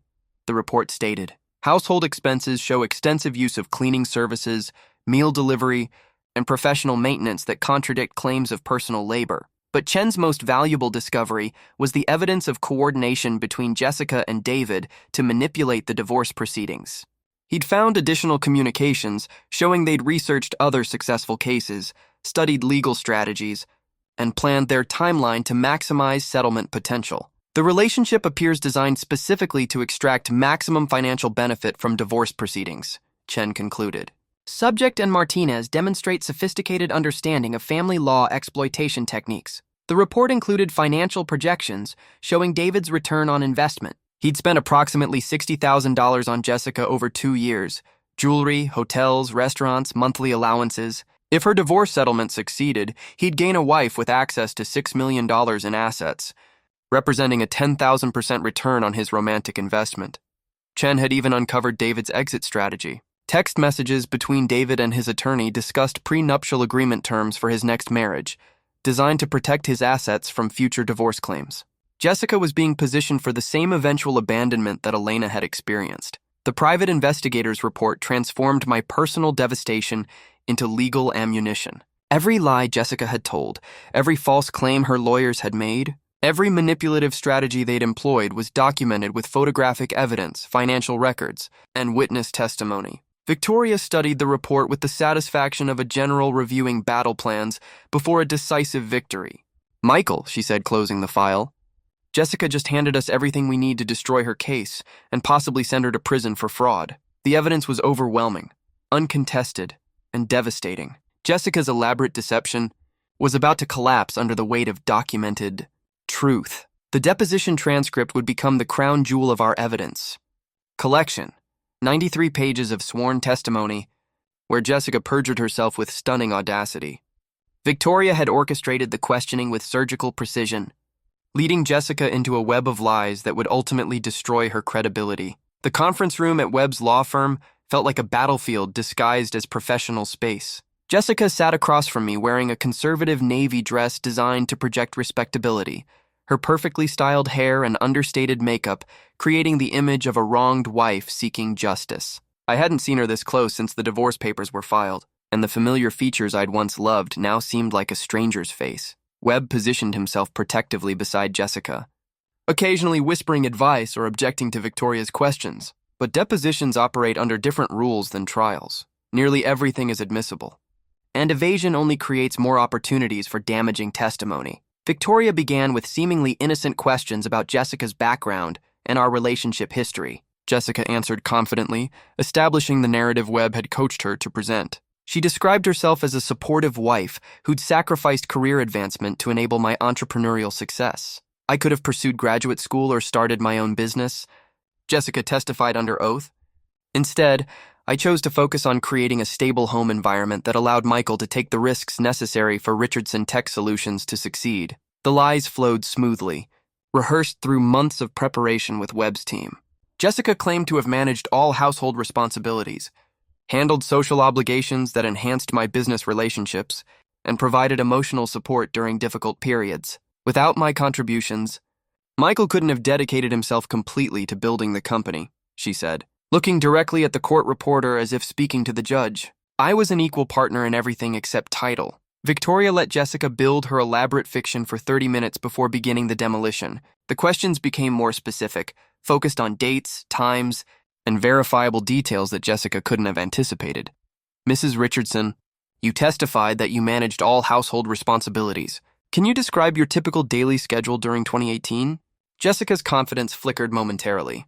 the report stated. Household expenses show extensive use of cleaning services, meal delivery, and professional maintenance that contradict claims of personal labor. But Chen's most valuable discovery was the evidence of coordination between Jessica and David to manipulate the divorce proceedings. He'd found additional communications showing they'd researched other successful cases, studied legal strategies, and planned their timeline to maximize settlement potential. The relationship appears designed specifically to extract maximum financial benefit from divorce proceedings, Chen concluded. Subject and Martinez demonstrate sophisticated understanding of family law exploitation techniques. The report included financial projections showing David's return on investment. He'd spent approximately $60,000 on Jessica over 2 years, jewelry, hotels, restaurants, monthly allowances. If her divorce settlement succeeded, he'd gain a wife with access to $6 million in assets, representing a 10,000% return on his romantic investment. Chen had even uncovered David's exit strategy. Text messages between David and his attorney discussed prenuptial agreement terms for his next marriage, designed to protect his assets from future divorce claims. Jessica was being positioned for the same eventual abandonment that Elena had experienced. The private investigator's report transformed my personal devastation into legal ammunition. Every lie Jessica had told, every false claim her lawyers had made, every manipulative strategy they'd employed was documented with photographic evidence, financial records, and witness testimony. Victoria studied the report with the satisfaction of a general reviewing battle plans before a decisive victory. "Michael," she said, closing the file, "Jessica just handed us everything we need to destroy her case and possibly send her to prison for fraud." The evidence was overwhelming, uncontested, and devastating. Jessica's elaborate deception was about to collapse under the weight of documented truth. The deposition transcript would become the crown jewel of our evidence collection, 93 pages of sworn testimony, where Jessica perjured herself with stunning audacity. Victoria had orchestrated the questioning with surgical precision, leading Jessica into a web of lies that would ultimately destroy her credibility. The conference room at Webb's law firm felt like a battlefield disguised as professional space. Jessica sat across from me wearing a conservative navy dress designed to project respectability, her perfectly styled hair and understated makeup creating the image of a wronged wife seeking justice. I hadn't seen her this close since the divorce papers were filed, and the familiar features I'd once loved now seemed like a stranger's face. Webb positioned himself protectively beside Jessica, occasionally whispering advice or objecting to Victoria's questions. But depositions operate under different rules than trials. Nearly everything is admissible, and evasion only creates more opportunities for damaging testimony. Victoria began with seemingly innocent questions about Jessica's background and our relationship history. Jessica answered confidently, establishing the narrative Webb had coached her to present. She described herself as a supportive wife who'd sacrificed career advancement to enable my entrepreneurial success. I could have pursued graduate school or started my own business, Jessica testified under oath. Instead, I chose to focus on creating a stable home environment that allowed Michael to take the risks necessary for Richardson Tech Solutions to succeed. The lies flowed smoothly, rehearsed through months of preparation with Webb's team. Jessica claimed to have managed all household responsibilities, handled social obligations that enhanced my business relationships, and provided emotional support during difficult periods. Without my contributions, Michael couldn't have dedicated himself completely to building the company, she said, looking directly at the court reporter as if speaking to the judge. I was an equal partner in everything except title. Victoria let Jessica build her elaborate fiction for 30 minutes before beginning the demolition. The questions became more specific, focused on dates, times, and verifiable details that Jessica couldn't have anticipated. "Mrs. Richardson, you testified that you managed all household responsibilities. Can you describe your typical daily schedule during 2018? Jessica's confidence flickered momentarily.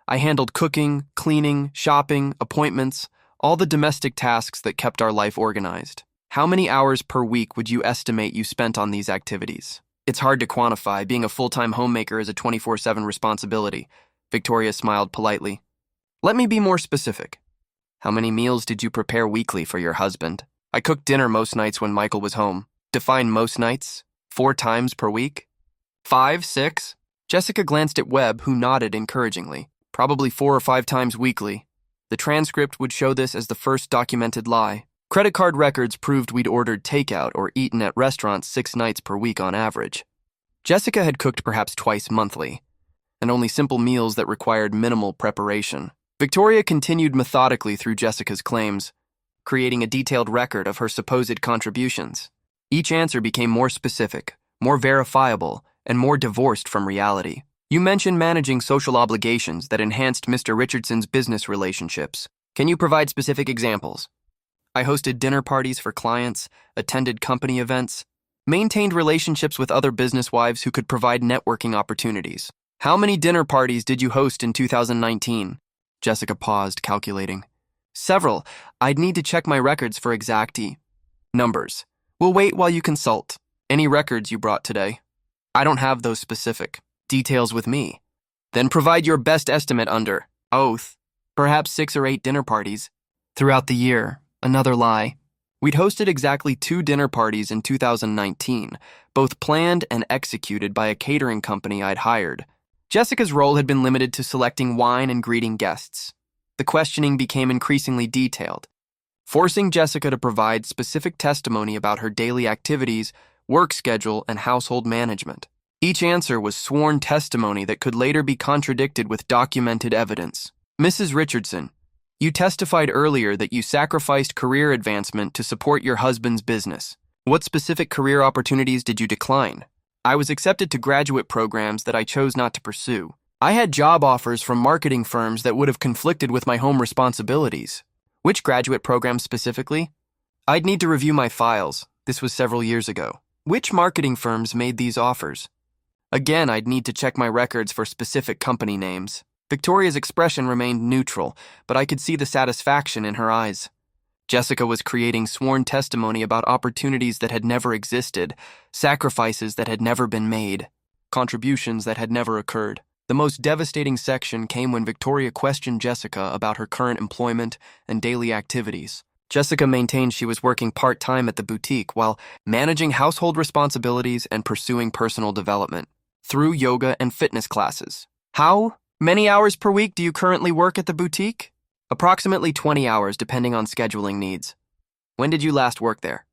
I handled cooking, cleaning, shopping, appointments, all the domestic tasks that kept our life organized. How many hours per week would you estimate you spent on these activities? It's hard to quantify. Being a full-time homemaker is a 24/7 responsibility. Victoria smiled politely. Let me be more specific. How many meals did you prepare weekly for your husband? I cooked dinner most nights when Michael was home. Define most nights. 4 times per week? 5, 6? Jessica glanced at Webb, who nodded encouragingly. Probably 4 or 5 times weekly. The transcript would show this as the first documented lie. Credit card records proved we'd ordered takeout or eaten at restaurants 6 nights per week on average. Jessica had cooked perhaps twice monthly, and only simple meals that required minimal preparation. Victoria continued methodically through Jessica's claims, creating a detailed record of her supposed contributions. Each answer became more specific, more verifiable, and more divorced from reality. You mentioned managing social obligations that enhanced Mr. Richardson's business relationships. Can you provide specific examples? I hosted dinner parties for clients, attended company events, maintained relationships with other business wives who could provide networking opportunities. How many dinner parties did you host in 2019? Jessica paused, calculating. Several. I'd need to check my records for exact numbers. We'll wait while you consult. Any records you brought today? I don't have those specific details with me. Then provide your best estimate under oath. Perhaps 6 or 8 dinner parties. Throughout the year, another lie. We'd hosted exactly 2 dinner parties in 2019, both planned and executed by a catering company I'd hired. Jessica's role had been limited to selecting wine and greeting guests. The questioning became increasingly detailed, forcing Jessica to provide specific testimony about her daily activities, work schedule, and household management. Each answer was sworn testimony that could later be contradicted with documented evidence. Mrs. Richardson, you testified earlier that you sacrificed career advancement to support your husband's business. What specific career opportunities did you decline? I was accepted to graduate programs that I chose not to pursue. I had job offers from marketing firms that would have conflicted with my home responsibilities. Which graduate programs specifically? I'd need to review my files. This was several years ago. Which marketing firms made these offers? Again, I'd need to check my records for specific company names. Victoria's expression remained neutral, but I could see the satisfaction in her eyes. Jessica was creating sworn testimony about opportunities that had never existed, sacrifices that had never been made, contributions that had never occurred. The most devastating section came when Victoria questioned Jessica about her current employment and daily activities. Jessica maintained she was working part-time at the boutique while managing household responsibilities and pursuing personal development through yoga and fitness classes. How many hours per week do you currently work at the boutique? Approximately 20 hours, depending on scheduling needs. When did you last work there?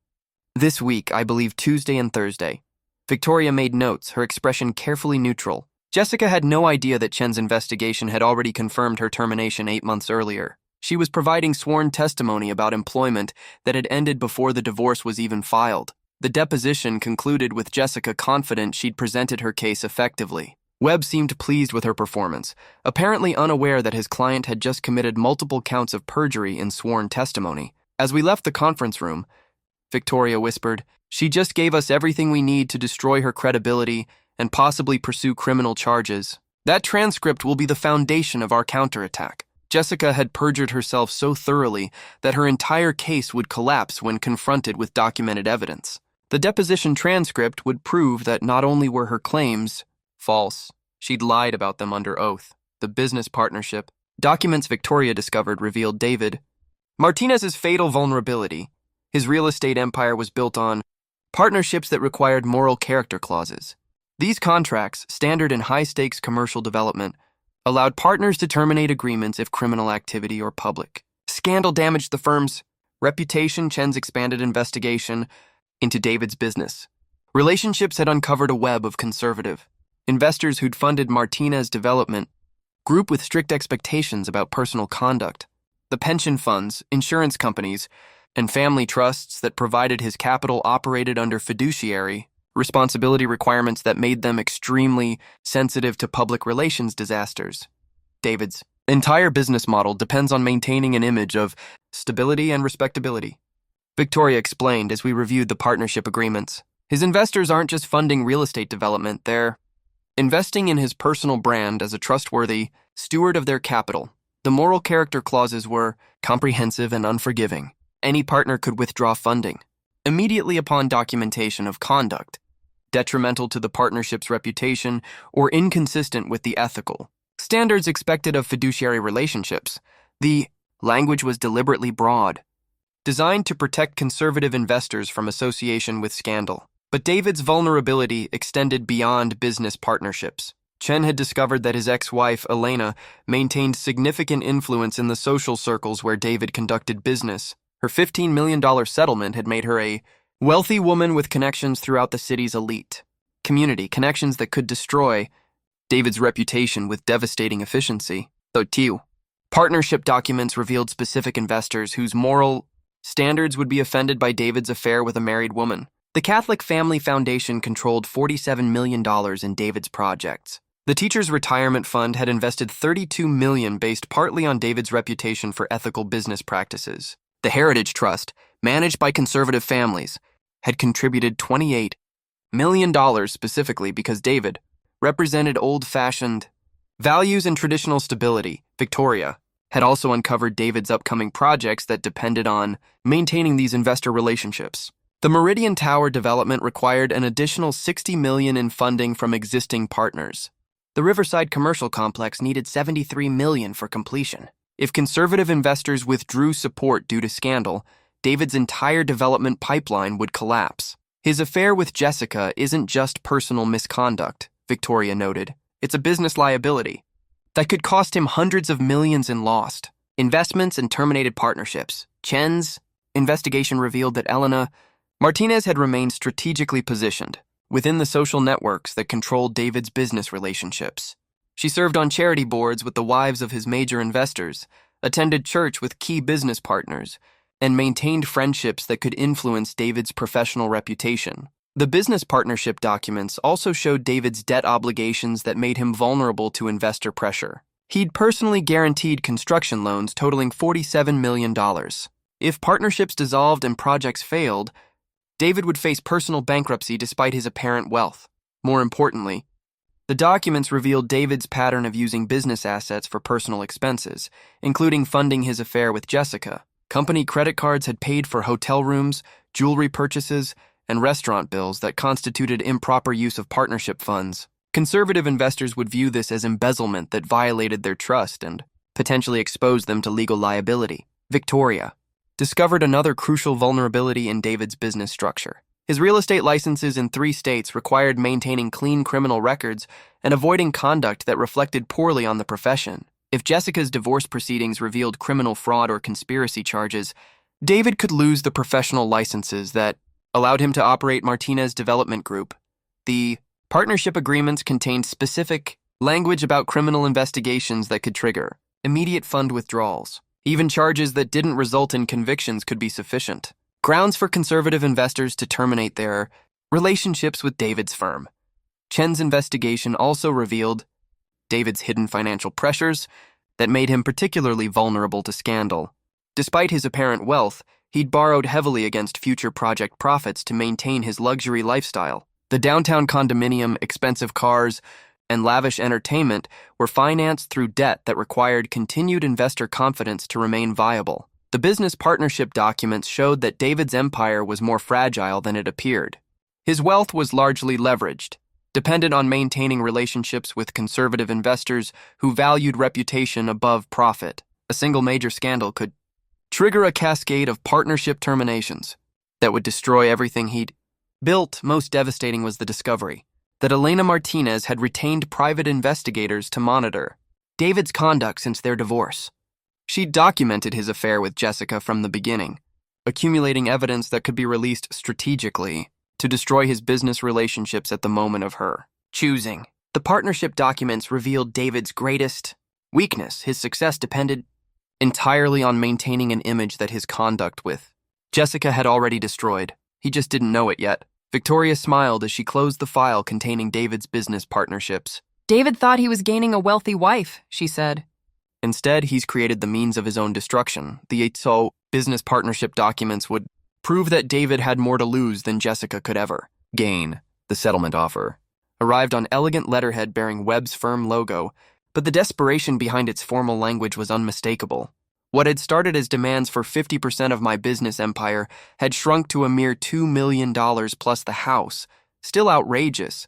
This week, I believe Tuesday and Thursday. Victoria made notes, her expression carefully neutral. Jessica had no idea that Chen's investigation had already confirmed her termination 8 months earlier. She was providing sworn testimony about employment that had ended before the divorce was even filed. The deposition concluded with Jessica confident she'd presented her case effectively. Webb seemed pleased with her performance, apparently unaware that his client had just committed multiple counts of perjury in sworn testimony. As we left the conference room, Victoria whispered, "She just gave us everything we need to destroy her credibility and possibly pursue criminal charges. That transcript will be the foundation of our counterattack." Jessica had perjured herself so thoroughly that her entire case would collapse when confronted with documented evidence. The deposition transcript would prove that not only were her claims false, she'd lied about them under oath. The business partnership. Documents Victoria discovered revealed David Martinez's fatal vulnerability. His real estate empire was built on partnerships that required moral character clauses. These contracts, standard in high-stakes commercial development, allowed partners to terminate agreements if criminal activity or public scandal damaged the firm's reputation. Chen's expanded investigation into David's business. Relationships had uncovered a web of conservative investors who'd funded Martinez development, group with strict expectations about personal conduct. The pension funds, insurance companies, and family trusts that provided his capital operated under fiduciary responsibility requirements that made them extremely sensitive to public relations disasters. David's entire business model depends on maintaining an image of stability and respectability. Victoria explained as we reviewed the partnership agreements. His investors aren't just funding real estate development, they're investing in his personal brand as a trustworthy steward of their capital. The moral character clauses were comprehensive and unforgiving. Any partner could withdraw funding immediately upon documentation of conduct detrimental to the partnership's reputation or inconsistent with the ethical standards expected of fiduciary relationships. The language was deliberately broad, designed to protect conservative investors from association with scandal. But David's vulnerability extended beyond business partnerships. Chen had discovered that his ex-wife, Elena, maintained significant influence in the social circles where David conducted business. Her $15 million settlement had made her a wealthy woman with connections throughout the city's elite community, connections that could destroy David's reputation with devastating efficiency. Though partnership documents revealed specific investors whose moral standards would be offended by David's affair with a married woman. The Catholic Family Foundation controlled $47 million in David's projects. The Teachers' Retirement Fund had invested $32 million based partly on David's reputation for ethical business practices. The Heritage Trust, managed by conservative families, had contributed $28 million specifically because David represented old-fashioned values and traditional stability. Victoria had also uncovered David's upcoming projects that depended on maintaining these investor relationships. The Meridian Tower development required an additional $60 million in funding from existing partners. The Riverside Commercial Complex needed $73 million for completion. If conservative investors withdrew support due to scandal, David's entire development pipeline would collapse. His affair with Jessica isn't just personal misconduct, Victoria noted. It's a business liability that could cost him hundreds of millions in lost investments and terminated partnerships. Chen's investigation revealed that Elena Martinez had remained strategically positioned. within the social networks that controlled David's business relationships. She served on charity boards with the wives of his major investors, attended church with key business partners, and maintained friendships that could influence David's professional reputation. The business partnership documents also showed David's debt obligations that made him vulnerable to investor pressure. He'd personally guaranteed construction loans totaling $47 million. If partnerships dissolved and projects failed, David would face personal bankruptcy despite his apparent wealth. More importantly, the documents revealed David's pattern of using business assets for personal expenses, including funding his affair with Jessica. Company credit cards had paid for hotel rooms, jewelry purchases, and restaurant bills that constituted improper use of partnership funds. Conservative investors would view this as embezzlement that violated their trust and potentially exposed them to legal liability. Victoria discovered another crucial vulnerability in David's business structure. His real estate licenses in 3 states required maintaining clean criminal records and avoiding conduct that reflected poorly on the profession. If Jessica's divorce proceedings revealed criminal fraud or conspiracy charges, David could lose the professional licenses that allowed him to operate Martinez Development Group. The partnership agreements contained specific language about criminal investigations that could trigger immediate fund withdrawals. Even charges that didn't result in convictions could be sufficient. Grounds for conservative investors to terminate their relationships with David's firm. Chen's investigation also revealed David's hidden financial pressures that made him particularly vulnerable to scandal. Despite his apparent wealth, he'd borrowed heavily against future project profits to maintain his luxury lifestyle. The downtown condominium, expensive cars, and lavish entertainment were financed through debt that required continued investor confidence to remain viable. The business partnership documents showed that David's empire was more fragile than it appeared. His wealth was largely leveraged, dependent on maintaining relationships with conservative investors who valued reputation above profit. A single major scandal could trigger a cascade of partnership terminations that would destroy everything he'd built. Most devastating was the discovery that Elena Martinez had retained private investigators to monitor David's conduct since their divorce. She'd documented his affair with Jessica from the beginning, accumulating evidence that could be released strategically to destroy his business relationships at the moment of her choosing. The partnership documents revealed David's greatest weakness. His success depended entirely on maintaining an image that his conduct with Jessica had already destroyed. He just didn't know it yet. Victoria smiled as she closed the file containing David's business partnerships. David thought he was gaining a wealthy wife, she said. Instead, he's created the means of his own destruction. The business partnership documents would prove that David had more to lose than Jessica could ever gain. The settlement offer arrived on elegant letterhead bearing Webb's firm logo, but the desperation behind its formal language was unmistakable. What had started as demands for 50% of my business empire had shrunk to a mere $2 million plus the house. Still outrageous,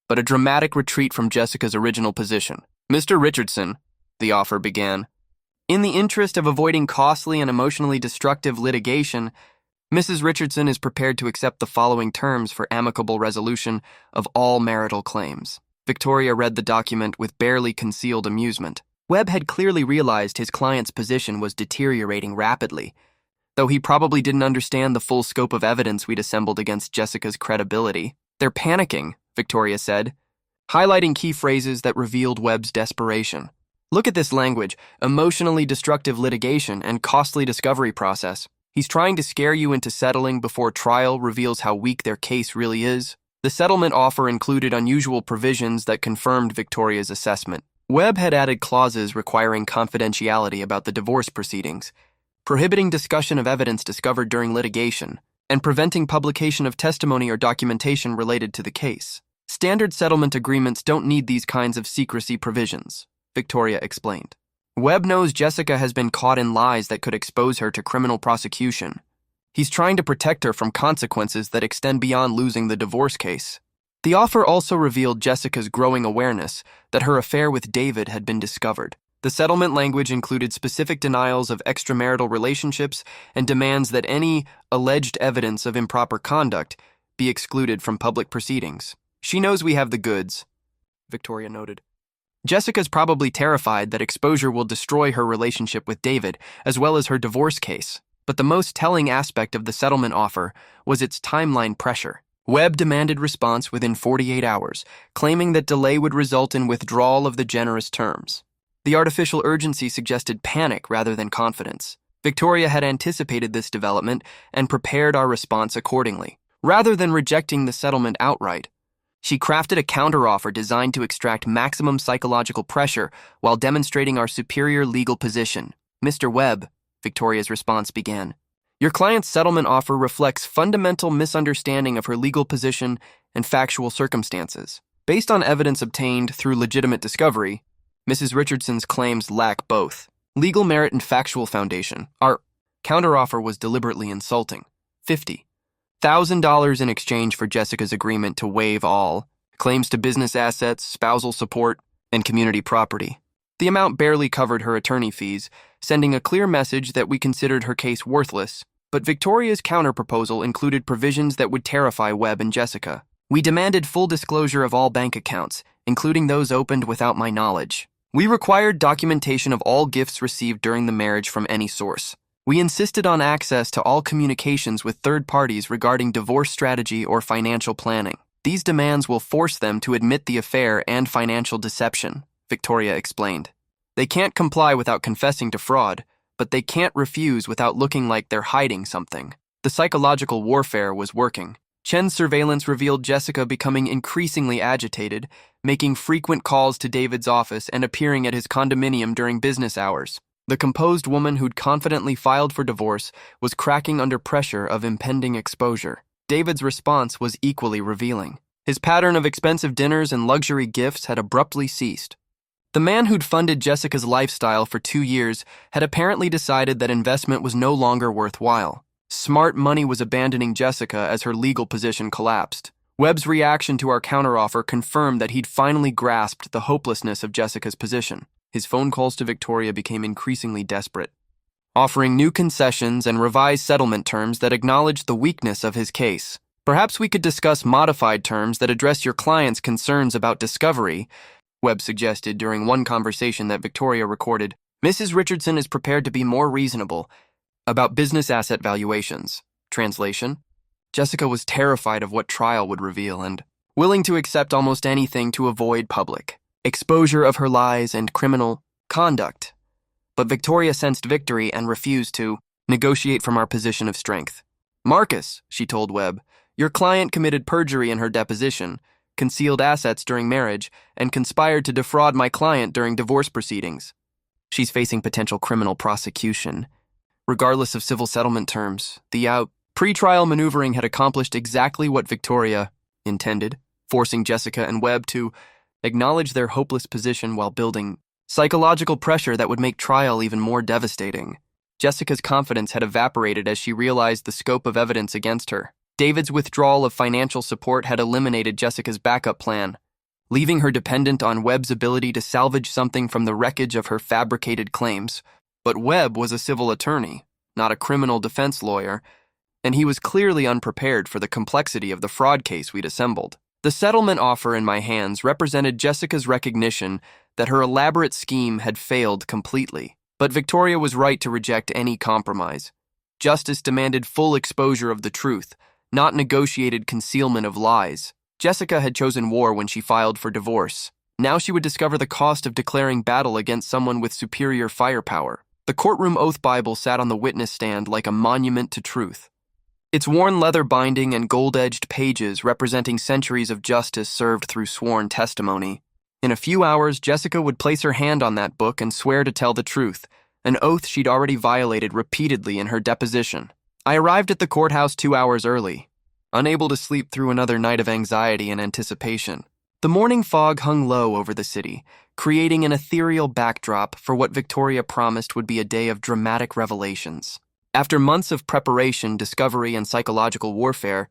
but a dramatic retreat from Jessica's original position. Mr. Richardson, the offer began. In the interest of avoiding costly and emotionally destructive litigation, Mrs. Richardson is prepared to accept the following terms for amicable resolution of all marital claims. Victoria read the document with barely concealed amusement. Webb had clearly realized his client's position was deteriorating rapidly, though he probably didn't understand the full scope of evidence we'd assembled against Jessica's credibility. They're panicking, Victoria said, highlighting key phrases that revealed Webb's desperation. Look at this language: emotionally destructive litigation and costly discovery process. He's trying to scare you into settling before trial reveals how weak their case really is. The settlement offer included unusual provisions that confirmed Victoria's assessment. Webb had added clauses requiring confidentiality about the divorce proceedings, prohibiting discussion of evidence discovered during litigation, and preventing publication of testimony or documentation related to the case. Standard settlement agreements don't need these kinds of secrecy provisions, Victoria explained. Webb knows Jessica has been caught in lies that could expose her to criminal prosecution. He's trying to protect her from consequences that extend beyond losing the divorce case. The offer also revealed Jessica's growing awareness that her affair with David had been discovered. The settlement language included specific denials of extramarital relationships and demands that any alleged evidence of improper conduct be excluded from public proceedings. She knows we have the goods, Victoria noted. Jessica's probably terrified that exposure will destroy her relationship with David, as well as her divorce case. But the most telling aspect of the settlement offer was its timeline pressure. Webb demanded response within 48 hours, claiming that delay would result in withdrawal of the generous terms. The artificial urgency suggested panic rather than confidence. Victoria had anticipated this development and prepared our response accordingly. Rather than rejecting the settlement outright, she crafted a counteroffer designed to extract maximum psychological pressure while demonstrating our superior legal position. "Mr. Webb," Victoria's response began, "your client's settlement offer reflects fundamental misunderstanding of her legal position and factual circumstances. Based on evidence obtained through legitimate discovery, Mrs. Richardson's claims lack both legal merit and factual foundation. Our counteroffer was deliberately insulting. $50,000 in exchange for Jessica's agreement to waive all claims to business assets, spousal support, and community property. The amount barely covered her attorney fees, sending a clear message that we considered her case worthless, but Victoria's counterproposal included provisions that would terrify Webb and Jessica. We demanded full disclosure of all bank accounts, including those opened without my knowledge. We required documentation of all gifts received during the marriage from any source. We insisted on access to all communications with third parties regarding divorce strategy or financial planning. These demands will force them to admit the affair and financial deception," Victoria explained. "They can't comply without confessing to fraud, but they can't refuse without looking like they're hiding something." The psychological warfare was working. Chen's surveillance revealed Jessica becoming increasingly agitated, making frequent calls to David's office and appearing at his condominium during business hours. The composed woman who'd confidently filed for divorce was cracking under pressure of impending exposure. David's response was equally revealing. His pattern of expensive dinners and luxury gifts had abruptly ceased. The man who'd funded Jessica's lifestyle for 2 years had apparently decided that investment was no longer worthwhile. Smart money was abandoning Jessica as her legal position collapsed. Webb's reaction to our counteroffer confirmed that he'd finally grasped the hopelessness of Jessica's position. His phone calls to Victoria became increasingly desperate, offering new concessions and revised settlement terms that acknowledged the weakness of his case. "Perhaps we could discuss modified terms that address your client's concerns about discovery," Webb suggested during one conversation that Victoria recorded. "Mrs. Richardson is prepared to be more reasonable about business asset valuations." Translation: Jessica was terrified of what trial would reveal and willing to accept almost anything to avoid public exposure of her lies and criminal conduct. But Victoria sensed victory and refused to negotiate from our position of strength. "Marcus," she told Webb, "your client committed perjury in her deposition, concealed assets during marriage, and conspired to defraud my client during divorce proceedings. She's facing potential criminal prosecution. Regardless of civil settlement terms, the pre-trial maneuvering had accomplished exactly what Victoria intended, forcing Jessica and Webb to acknowledge their hopeless position while building psychological pressure that would make trial even more devastating. Jessica's confidence had evaporated as she realized the scope of evidence against her. David's withdrawal of financial support had eliminated Jessica's backup plan, leaving her dependent on Webb's ability to salvage something from the wreckage of her fabricated claims. But Webb was a civil attorney, not a criminal defense lawyer, and he was clearly unprepared for the complexity of the fraud case we'd assembled. The settlement offer in my hands represented Jessica's recognition that her elaborate scheme had failed completely. But Victoria was right to reject any compromise. Justice demanded full exposure of the truth, not negotiated concealment of lies. Jessica had chosen war when she filed for divorce. Now she would discover the cost of declaring battle against someone with superior firepower. The courtroom oath Bible sat on the witness stand like a monument to truth. Its worn leather binding and gold-edged pages representing centuries of justice served through sworn testimony. In a few hours, Jessica would place her hand on that book and swear to tell the truth, an oath she'd already violated repeatedly in her deposition. I arrived at the courthouse 2 hours early, unable to sleep through another night of anxiety and anticipation. The morning fog hung low over the city, creating an ethereal backdrop for what Victoria promised would be a day of dramatic revelations. After months of preparation, discovery, and psychological warfare,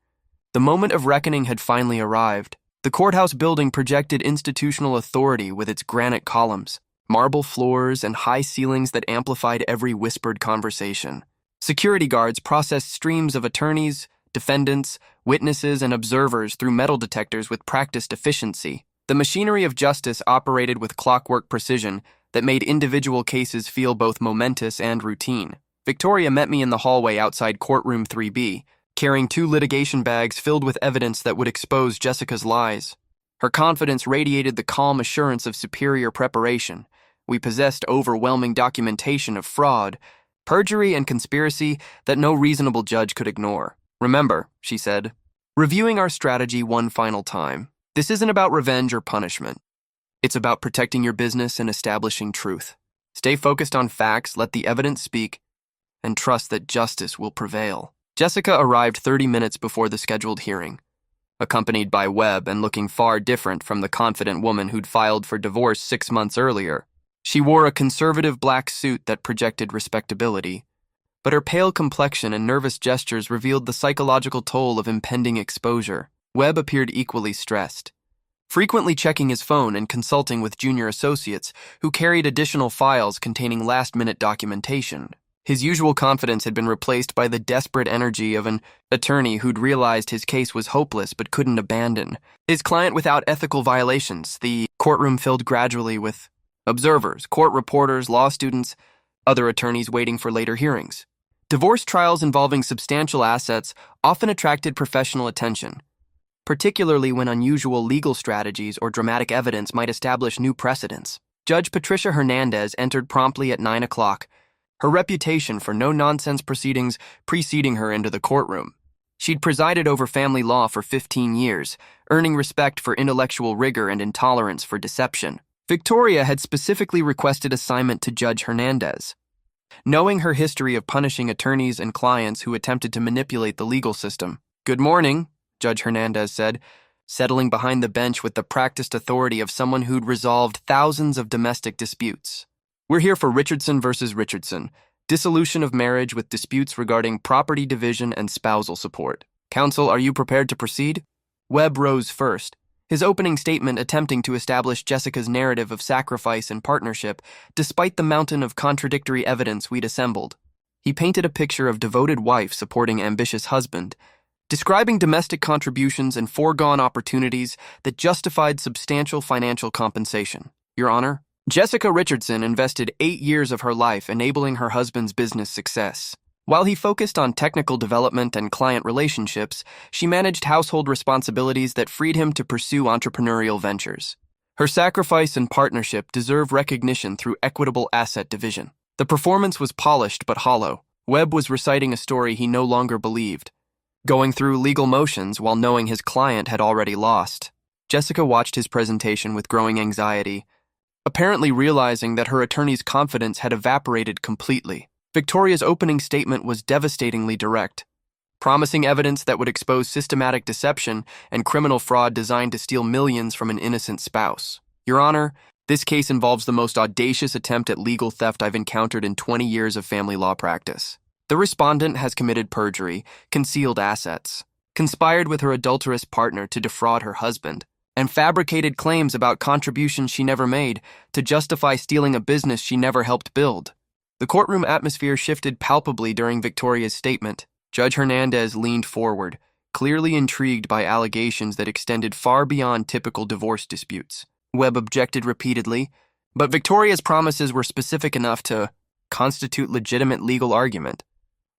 the moment of reckoning had finally arrived. The courthouse building projected institutional authority with its granite columns, marble floors, and high ceilings that amplified every whispered conversation. Security guards processed streams of attorneys, defendants, witnesses, and observers through metal detectors with practiced efficiency. The machinery of justice operated with clockwork precision that made individual cases feel both momentous and routine. Victoria met me in the hallway outside courtroom 3B, carrying 2 litigation bags filled with evidence that would expose Jessica's lies. Her confidence radiated the calm assurance of superior preparation. We possessed overwhelming documentation of fraud, perjury, and conspiracy that no reasonable judge could ignore. Remember, she said, reviewing our strategy one final time. This isn't about revenge or punishment. It's about protecting your business and establishing truth. Stay focused on facts, let the evidence speak, and trust that justice will prevail. Jessica arrived 30 minutes before the scheduled hearing, accompanied by Webb and looking far different from the confident woman who'd filed for divorce 6 months earlier. She wore a conservative black suit that projected respectability, but her pale complexion and nervous gestures revealed the psychological toll of impending exposure. Webb appeared equally stressed, frequently checking his phone and consulting with junior associates who carried additional files containing last-minute documentation. His usual confidence had been replaced by the desperate energy of an attorney who'd realized his case was hopeless but couldn't abandon his client without ethical violations. The courtroom filled gradually with observers, court reporters, law students, other attorneys waiting for later hearings. Divorce trials involving substantial assets often attracted professional attention, particularly when unusual legal strategies or dramatic evidence might establish new precedents. Judge Patricia Hernandez entered promptly at 9 o'clock, her reputation for no-nonsense proceedings preceding her into the courtroom. She'd presided over family law for 15 years, earning respect for intellectual rigor and intolerance for deception. Victoria had specifically requested assignment to Judge Hernandez. Knowing her history of punishing attorneys and clients who attempted to manipulate the legal system. "Good morning," Judge Hernandez said, settling behind the bench with the practiced authority of someone who'd resolved thousands of domestic disputes. "We're here for Richardson versus Richardson, dissolution of marriage with disputes regarding property division and spousal support. Counsel, are you prepared to proceed?" Webb rose first, his opening statement attempting to establish Jessica's narrative of sacrifice and partnership despite the mountain of contradictory evidence we'd assembled. He painted a picture of devoted wife supporting ambitious husband, describing domestic contributions and foregone opportunities that justified substantial financial compensation. "Your Honor, Jessica Richardson invested 8 years of her life enabling her husband's business success. While he focused on technical development and client relationships, she managed household responsibilities that freed him to pursue entrepreneurial ventures. Her sacrifice and partnership deserve recognition through equitable asset division." The performance was polished but hollow. Webb was reciting a story he no longer believed, going through legal motions while knowing his client had already lost. Jessica watched his presentation with growing anxiety, apparently realizing that her attorney's confidence had evaporated completely. Victoria's opening statement was devastatingly direct, promising evidence that would expose systematic deception and criminal fraud designed to steal millions from an innocent spouse. "Your Honor, this case involves the most audacious attempt at legal theft I've encountered in 20 years of family law practice. The respondent has committed perjury, concealed assets, conspired with her adulterous partner to defraud her husband, and fabricated claims about contributions she never made to justify stealing a business she never helped build." The courtroom atmosphere shifted palpably during Victoria's statement. Judge Hernandez leaned forward, clearly intrigued by allegations that extended far beyond typical divorce disputes. Webb objected repeatedly, but Victoria's promises were specific enough to constitute legitimate legal argument,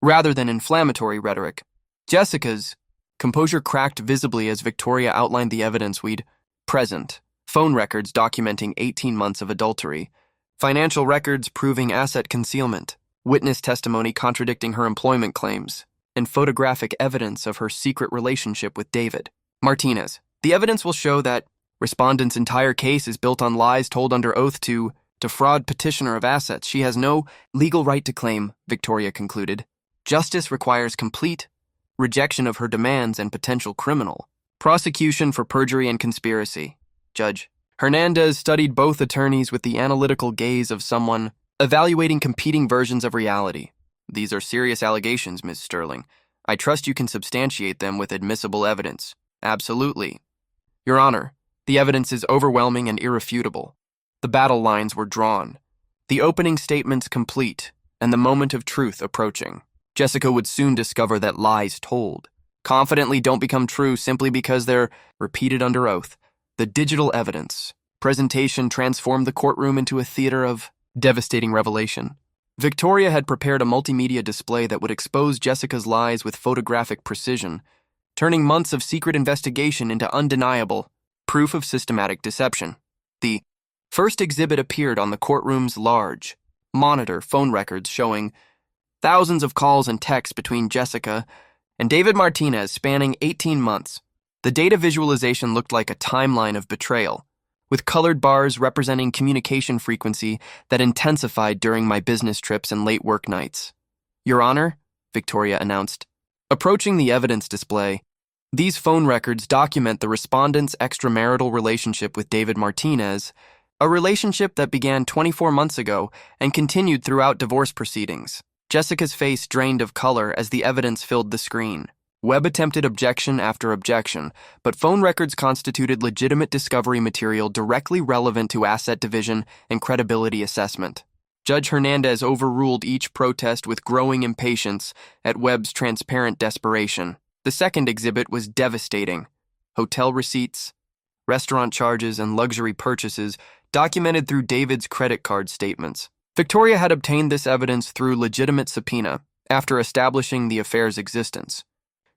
rather than inflammatory rhetoric. Jessica's composure cracked visibly as Victoria outlined the evidence we'd present: phone records documenting 18 months of adultery, financial records proving asset concealment, witness testimony contradicting her employment claims, and photographic evidence of her secret relationship with David Martinez. "The evidence will show that respondent's entire case is built on lies told under oath to defraud petitioner of assets she has no legal right to claim," Victoria concluded. "Justice requires complete rejection of her demands and potential criminal prosecution for perjury and conspiracy." Judge Hernandez studied both attorneys with the analytical gaze of someone evaluating competing versions of reality. "These are serious allegations, Ms. Sterling. I trust you can substantiate them with admissible evidence." "Absolutely. Your Honor, the evidence is overwhelming and irrefutable." The battle lines were drawn, the opening statements complete, and the moment of truth approaching. Jessica would soon discover that lies told confidently don't become true simply because they're repeated under oath. The digital evidence presentation transformed the courtroom into a theater of devastating revelation. Victoria had prepared a multimedia display that would expose Jessica's lies with photographic precision, turning months of secret investigation into undeniable proof of systematic deception. The first exhibit appeared on the courtroom's large monitor phone records showing thousands of calls and texts between Jessica and David Martinez spanning 18 months. The data visualization looked like a timeline of betrayal, with colored bars representing communication frequency that intensified during my business trips and late work nights. Your Honor, Victoria announced. Approaching the evidence display, these phone records document the respondent's extramarital relationship with David Martinez, a relationship that began 24 months ago and continued throughout divorce proceedings. Jessica's face drained of color as the evidence filled the screen. Webb attempted objection after objection, but phone records constituted legitimate discovery material directly relevant to asset division and credibility assessment. Judge Hernandez overruled each protest with growing impatience at Webb's transparent desperation. The second exhibit was devastating. Hotel receipts, restaurant charges, and luxury purchases documented through David's credit card statements. Victoria had obtained this evidence through legitimate subpoena after establishing the affair's existence,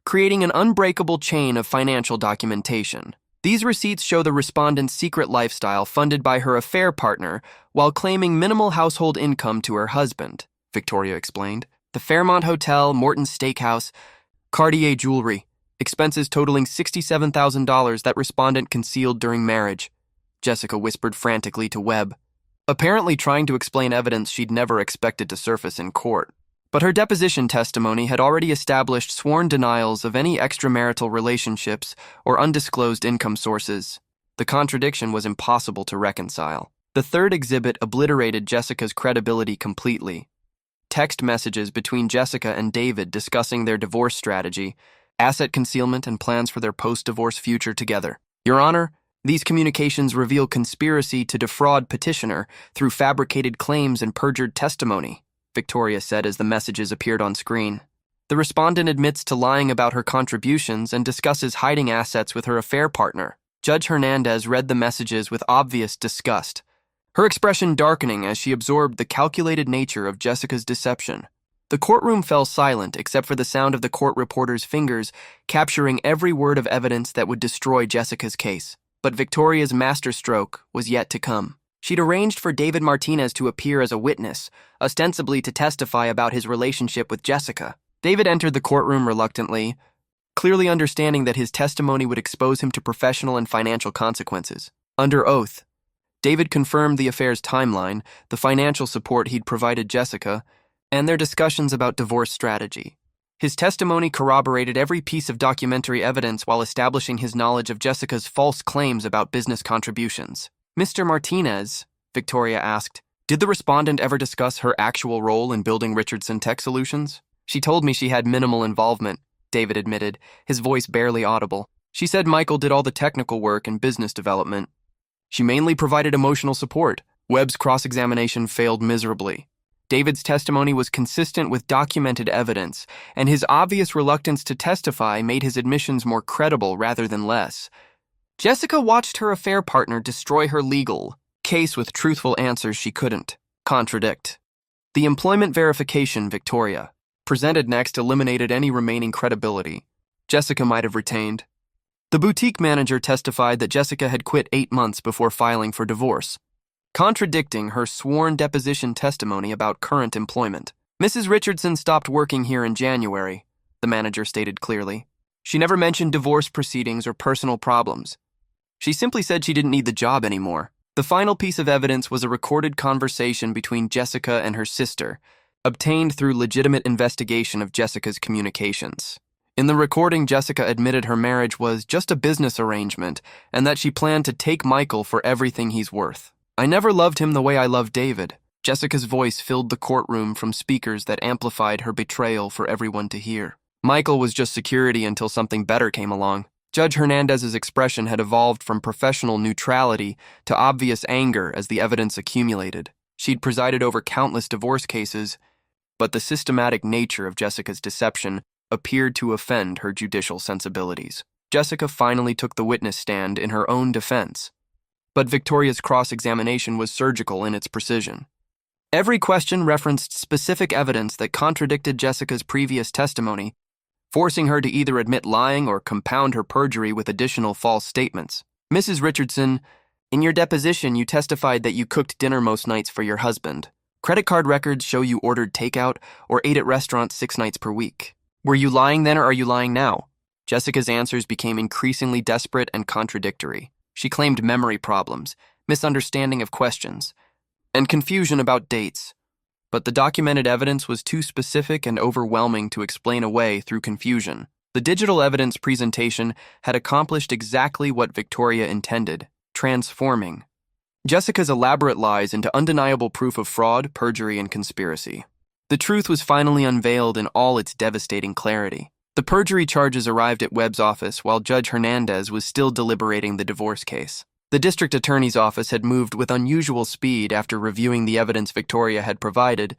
creating an unbreakable chain of financial documentation. These receipts show the respondent's secret lifestyle funded by her affair partner while claiming minimal household income to her husband, Victoria explained. The Fairmont Hotel, Morton's Steakhouse, Cartier jewelry, expenses totaling $67,000 that respondent concealed during marriage, Jessica whispered frantically to Webb, apparently trying to explain evidence she'd never expected to surface in court. But her deposition testimony had already established sworn denials of any extramarital relationships or undisclosed income sources. The contradiction was impossible to reconcile. The third exhibit obliterated Jessica's credibility completely. Text messages between Jessica and David discussing their divorce strategy, asset concealment, and plans for their post-divorce future together. Your Honor, these communications reveal conspiracy to defraud petitioner through fabricated claims and perjured testimony, Victoria said as the messages appeared on screen. The respondent admits to lying about her contributions and discusses hiding assets with her affair partner. Judge Hernandez read the messages with obvious disgust, her expression darkening as she absorbed the calculated nature of Jessica's deception. The courtroom fell silent except for the sound of the court reporter's fingers capturing every word of evidence that would destroy Jessica's case. But Victoria's masterstroke was yet to come. She'd arranged for David Martinez to appear as a witness, ostensibly to testify about his relationship with Jessica. David entered the courtroom reluctantly, clearly understanding that his testimony would expose him to professional and financial consequences. Under oath, David confirmed the affair's timeline, the financial support he'd provided Jessica, and their discussions about divorce strategy. His testimony corroborated every piece of documentary evidence while establishing his knowledge of Jessica's false claims about business contributions. Mr. Martinez, Victoria asked, did the respondent ever discuss her actual role in building Richardson Tech Solutions? She told me she had minimal involvement, David admitted, his voice barely audible. She said Michael did all the technical work and business development. She mainly provided emotional support. Webb's cross-examination failed miserably. David's testimony was consistent with documented evidence, and his obvious reluctance to testify made his admissions more credible rather than less. Jessica watched her affair partner destroy her legal case with truthful answers she couldn't contradict. The employment verification Victoria presented next eliminated any remaining credibility Jessica might have retained. The boutique manager testified that Jessica had quit 8 months before filing for divorce, contradicting her sworn deposition testimony about current employment. Mrs. Richardson stopped working here in January, the manager stated clearly. She never mentioned divorce proceedings or personal problems. She simply said she didn't need the job anymore. The final piece of evidence was a recorded conversation between Jessica and her sister, obtained through legitimate investigation of Jessica's communications. In the recording, Jessica admitted her marriage was just a business arrangement and that she planned to take Michael for everything he's worth. I never loved him the way I loved David. Jessica's voice filled the courtroom from speakers that amplified her betrayal for everyone to hear. Michael was just security until something better came along. Judge Hernandez's expression had evolved from professional neutrality to obvious anger as the evidence accumulated. She'd presided over countless divorce cases, but the systematic nature of Jessica's deception appeared to offend her judicial sensibilities. Jessica finally took the witness stand in her own defense, but Victoria's cross-examination was surgical in its precision. Every question referenced specific evidence that contradicted Jessica's previous testimony, forcing her to either admit lying or compound her perjury with additional false statements. Mrs. Richardson, in your deposition, you testified that you cooked dinner most nights for your husband. Credit card records show you ordered takeout or ate at restaurants 6 nights per week. Were you lying then or are you lying now? Jessica's answers became increasingly desperate and contradictory. She claimed memory problems, misunderstanding of questions, and confusion about dates. But the documented evidence was too specific and overwhelming to explain away through confusion. The digital evidence presentation had accomplished exactly what Victoria intended, transforming Jessica's elaborate lies into undeniable proof of fraud, perjury, and conspiracy. The truth was finally unveiled in all its devastating clarity. The perjury charges arrived at Webb's office while Judge Hernandez was still deliberating the divorce case. The district attorney's office had moved with unusual speed after reviewing the evidence Victoria had provided,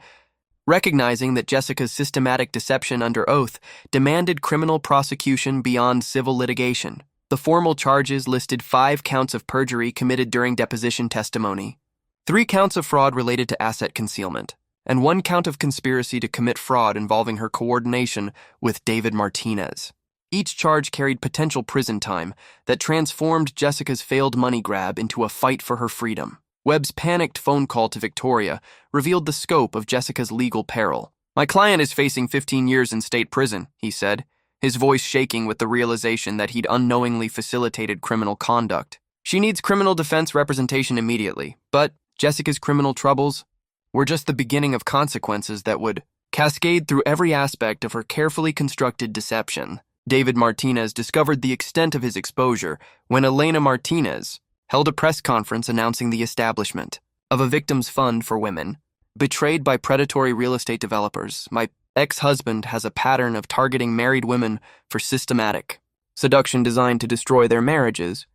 recognizing that Jessica's systematic deception under oath demanded criminal prosecution beyond civil litigation. The formal charges listed 5 counts of perjury committed during deposition testimony, 3 counts of fraud related to asset concealment, and 1 count of conspiracy to commit fraud involving her coordination with David Martinez. Each charge carried potential prison time that transformed Jessica's failed money grab into a fight for her freedom. Webb's panicked phone call to Victoria revealed the scope of Jessica's legal peril. My client is facing 15 years in state prison, he said, his voice shaking with the realization that he'd unknowingly facilitated criminal conduct. She needs criminal defense representation immediately, but Jessica's criminal troubles were just the beginning of consequences that would cascade through every aspect of her carefully constructed deception. David Martinez discovered the extent of his exposure when Elena Martinez held a press conference announcing the establishment of a victims fund for women. Betrayed by predatory real estate developers, my ex-husband has a pattern of targeting married women for systematic seduction designed to destroy their marriages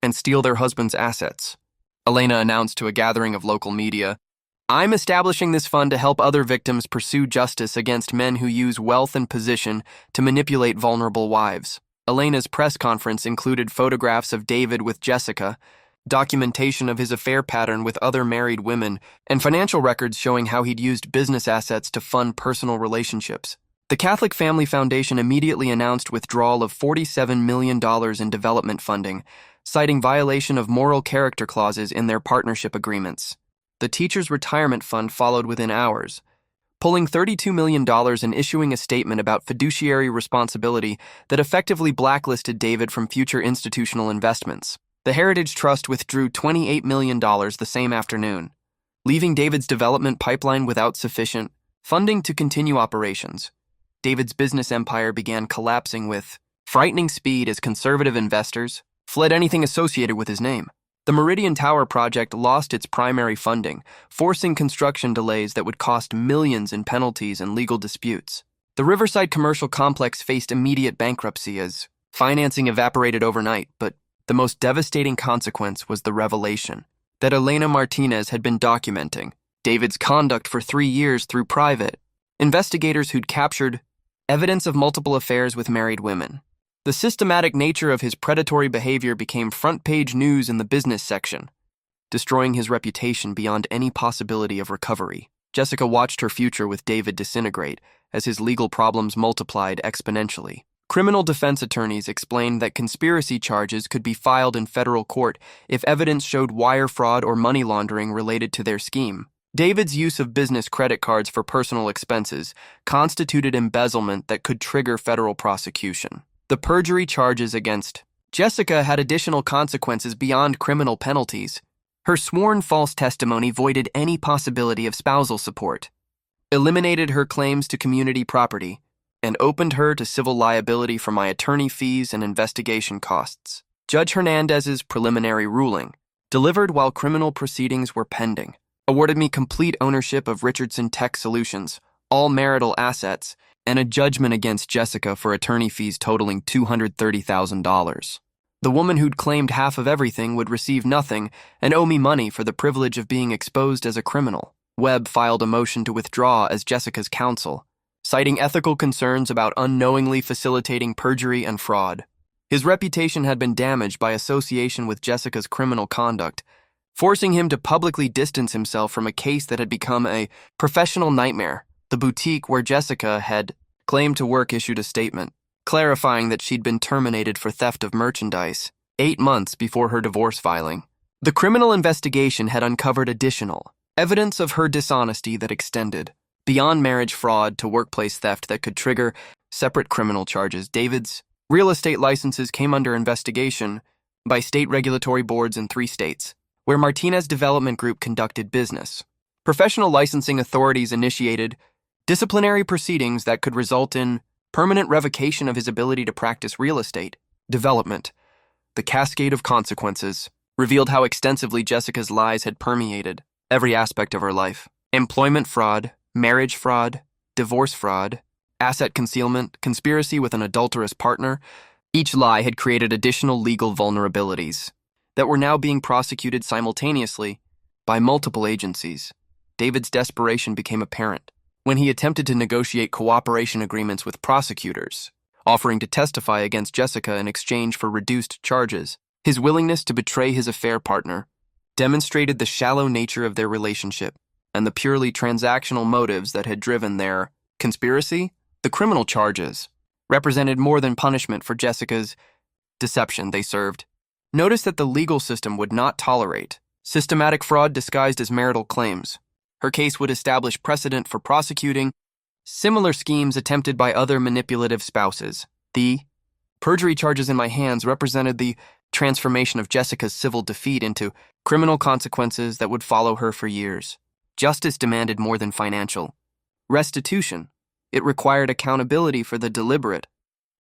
and steal their husbands' assets. Elena announced to a gathering of local media, I'm establishing this fund to help other victims pursue justice against men who use wealth and position to manipulate vulnerable wives. Elena's press conference included photographs of David with Jessica, documentation of his affair pattern with other married women, and financial records showing how he'd used business assets to fund personal relationships. The Catholic Family Foundation immediately announced withdrawal of $47 million in development funding, citing violation of moral character clauses in their partnership agreements. The Teachers' Retirement Fund followed within hours, pulling $32 million and issuing a statement about fiduciary responsibility that effectively blacklisted David from future institutional investments. The Heritage Trust withdrew $28 million the same afternoon, leaving David's development pipeline without sufficient funding to continue operations. David's business empire began collapsing with frightening speed as conservative investors fled anything associated with his name. The Meridian Tower project lost its primary funding, forcing construction delays that would cost millions in penalties and legal disputes. The Riverside Commercial Complex faced immediate bankruptcy as financing evaporated overnight, but the most devastating consequence was the revelation that Elena Martinez had been documenting David's conduct for 3 years through private investigators who'd captured evidence of multiple affairs with married women. The systematic nature of his predatory behavior became front-page news in the business section, destroying his reputation beyond any possibility of recovery. Jessica watched her future with David disintegrate as his legal problems multiplied exponentially. Criminal defense attorneys explained that conspiracy charges could be filed in federal court if evidence showed wire fraud or money laundering related to their scheme. David's use of business credit cards for personal expenses constituted embezzlement that could trigger federal prosecution. The perjury charges against Jessica had additional consequences beyond criminal penalties. Her sworn false testimony voided any possibility of spousal support, eliminated her claims to community property, and opened her to civil liability for my attorney fees and investigation costs. Judge Hernandez's preliminary ruling, delivered while criminal proceedings were pending, awarded me complete ownership of Richardson Tech Solutions, all marital assets, and a judgment against Jessica for attorney fees totaling $230,000. The woman who'd claimed half of everything would receive nothing and owe me money for the privilege of being exposed as a criminal. Webb filed a motion to withdraw as Jessica's counsel, citing ethical concerns about unknowingly facilitating perjury and fraud. His reputation had been damaged by association with Jessica's criminal conduct, forcing him to publicly distance himself from a case that had become a professional nightmare. The boutique where Jessica had claimed to work issued a statement, clarifying that she'd been terminated for theft of merchandise 8 months before her divorce filing. The criminal investigation had uncovered additional evidence of her dishonesty that extended beyond marriage fraud to workplace theft that could trigger separate criminal charges. David's real estate licenses came under investigation by state regulatory boards in 3 states, where Martinez Development Group conducted business. Professional licensing authorities initiated disciplinary proceedings that could result in permanent revocation of his ability to practice real estate development. The cascade of consequences revealed how extensively Jessica's lies had permeated every aspect of her life. Employment fraud, marriage fraud, divorce fraud, asset concealment, conspiracy with an adulterous partner. Each lie had created additional legal vulnerabilities that were now being prosecuted simultaneously by multiple agencies. David's desperation became apparent when he attempted to negotiate cooperation agreements with prosecutors, offering to testify against Jessica in exchange for reduced charges. His willingness to betray his affair partner demonstrated the shallow nature of their relationship and the purely transactional motives that had driven their conspiracy. The criminal charges represented more than punishment for Jessica's deception. They served notice that the legal system would not tolerate systematic fraud disguised as marital claims. Her case would establish precedent for prosecuting similar schemes attempted by other manipulative spouses. The perjury charges in my hands represented the transformation of Jessica's civil defeat into criminal consequences that would follow her for years. Justice demanded more than financial restitution. It required accountability for the deliberate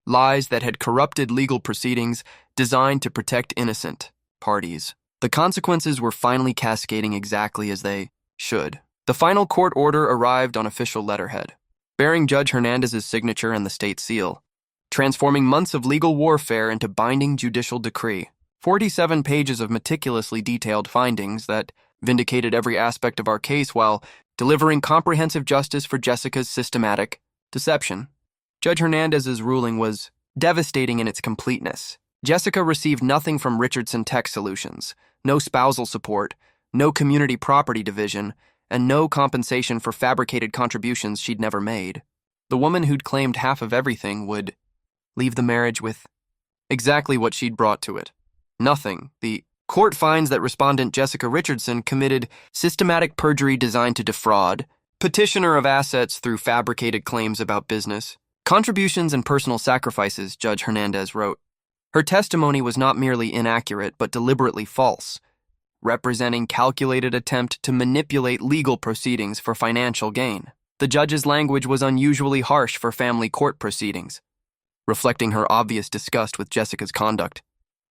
lies that had corrupted legal proceedings designed to protect innocent parties. The consequences were finally cascading exactly as they should. The final court order arrived on official letterhead, bearing Judge Hernandez's signature and the state seal, transforming months of legal warfare into binding judicial decree. 47 pages of meticulously detailed findings that vindicated every aspect of our case while delivering comprehensive justice for Jessica's systematic deception. Judge Hernandez's ruling was devastating in its completeness. Jessica received nothing from Richardson Tech Solutions, no spousal support, no community property division, and no compensation for fabricated contributions she'd never made. The woman who'd claimed half of everything would leave the marriage with exactly what she'd brought to it. Nothing. The court finds that respondent Jessica Richardson committed systematic perjury designed to defraud, petitioner of assets through fabricated claims about business, contributions and personal sacrifices, Judge Hernandez wrote. Her testimony was not merely inaccurate but deliberately false, representing calculated attempt to manipulate legal proceedings for financial gain. The judge's language was unusually harsh for family court proceedings, reflecting her obvious disgust with Jessica's conduct.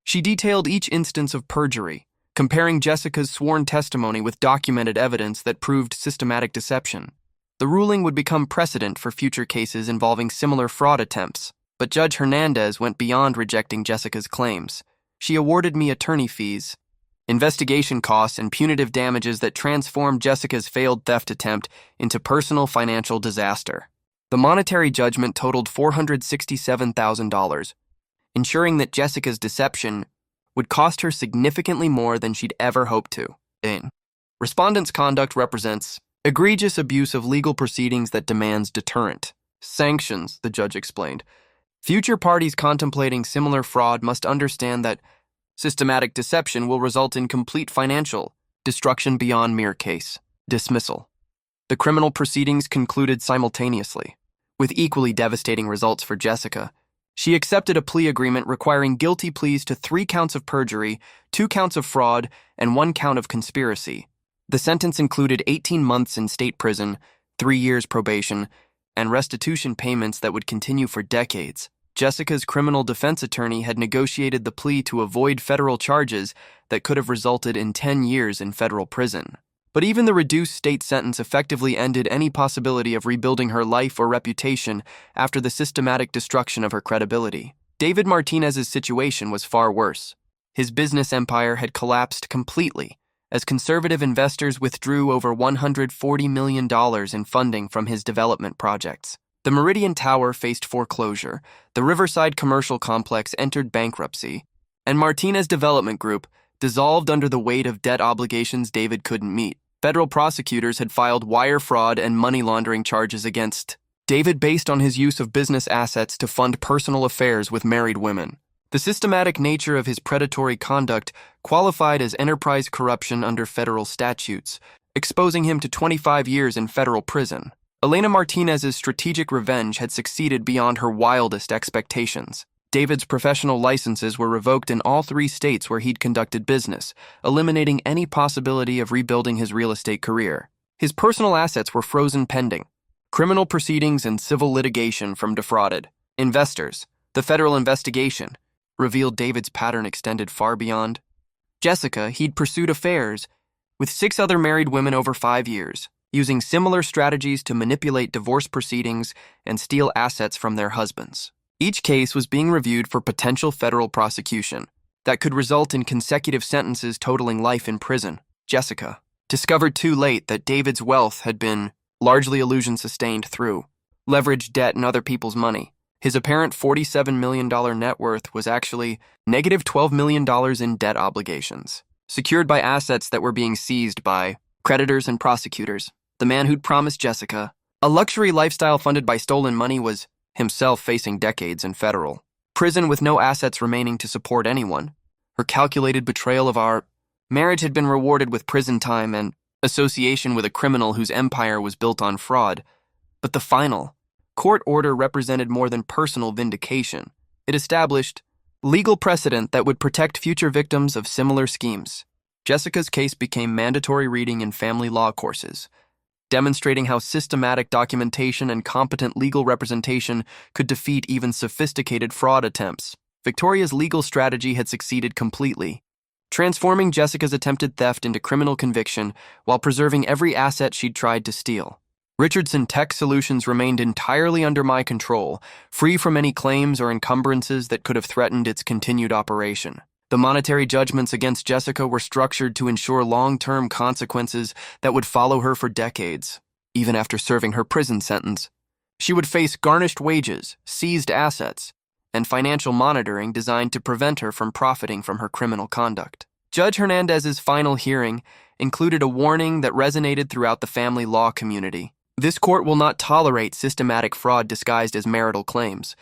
She detailed each instance of perjury, comparing Jessica's sworn testimony with documented evidence that proved systematic deception. The ruling would become precedent for future cases involving similar fraud attempts, but Judge Hernandez went beyond rejecting Jessica's claims. She awarded me attorney fees, investigation costs, and punitive damages that transformed Jessica's failed theft attempt into personal financial disaster. The monetary judgment totaled $467,000, ensuring that Jessica's deception would cost her significantly more than she'd ever hoped to. Respondent's conduct represents egregious abuse of legal proceedings that demands deterrent sanctions, the judge explained. Future parties contemplating similar fraud must understand that systematic deception will result in complete financial destruction beyond mere case dismissal. The criminal proceedings concluded simultaneously, with equally devastating results for Jessica. She accepted a plea agreement requiring guilty pleas to 3 counts of perjury, 2 counts of fraud, and 1 count of conspiracy. The sentence included 18 months in state prison, 3 years probation, and restitution payments that would continue for decades. Jessica's criminal defense attorney had negotiated the plea to avoid federal charges that could have resulted in 10 years in federal prison. But even the reduced state sentence effectively ended any possibility of rebuilding her life or reputation after the systematic destruction of her credibility. David Martinez's situation was far worse. His business empire had collapsed completely as conservative investors withdrew over $140 million in funding from his development projects. The Meridian Tower faced foreclosure, the Riverside Commercial Complex entered bankruptcy, and Martinez Development Group dissolved under the weight of debt obligations David couldn't meet. Federal prosecutors had filed wire fraud and money laundering charges against David based on his use of business assets to fund personal affairs with married women. The systematic nature of his predatory conduct qualified as enterprise corruption under federal statutes, exposing him to 25 years in federal prison. Elena Martinez's strategic revenge had succeeded beyond her wildest expectations. David's professional licenses were revoked in all 3 states where he'd conducted business, eliminating any possibility of rebuilding his real estate career. His personal assets were frozen pending criminal proceedings and civil litigation from defrauded investors. The federal investigation revealed David's pattern extended far beyond Jessica. He'd pursued affairs with 6 other married women over 5 years, using similar strategies to manipulate divorce proceedings and steal assets from their husbands. Each case was being reviewed for potential federal prosecution that could result in consecutive sentences totaling life in prison. Jessica discovered too late that David's wealth had been largely illusion sustained through leveraged debt and other people's money. His apparent $47 million net worth was actually negative $12 million in debt obligations, secured by assets that were being seized by creditors and prosecutors. The man who'd promised Jessica a luxury lifestyle funded by stolen money was himself facing decades in federal prison with no assets remaining to support anyone. Her calculated betrayal of our marriage had been rewarded with prison time and association with a criminal whose empire was built on fraud. But the final court order represented more than personal vindication. It established legal precedent that would protect future victims of similar schemes. Jessica's case became mandatory reading in family law courses, demonstrating how systematic documentation and competent legal representation could defeat even sophisticated fraud attempts. Victoria's legal strategy had succeeded completely, transforming Jessica's attempted theft into criminal conviction while preserving every asset she'd tried to steal. Richardson Tech Solutions remained entirely under my control, free from any claims or encumbrances that could have threatened its continued operation. The monetary judgments against Jessica were structured to ensure long-term consequences that would follow her for decades. Even after serving her prison sentence, she would face garnished wages, seized assets, and financial monitoring designed to prevent her from profiting from her criminal conduct. Judge Hernandez's final hearing included a warning that resonated throughout the family law community. This court will not tolerate systematic fraud disguised as marital claims.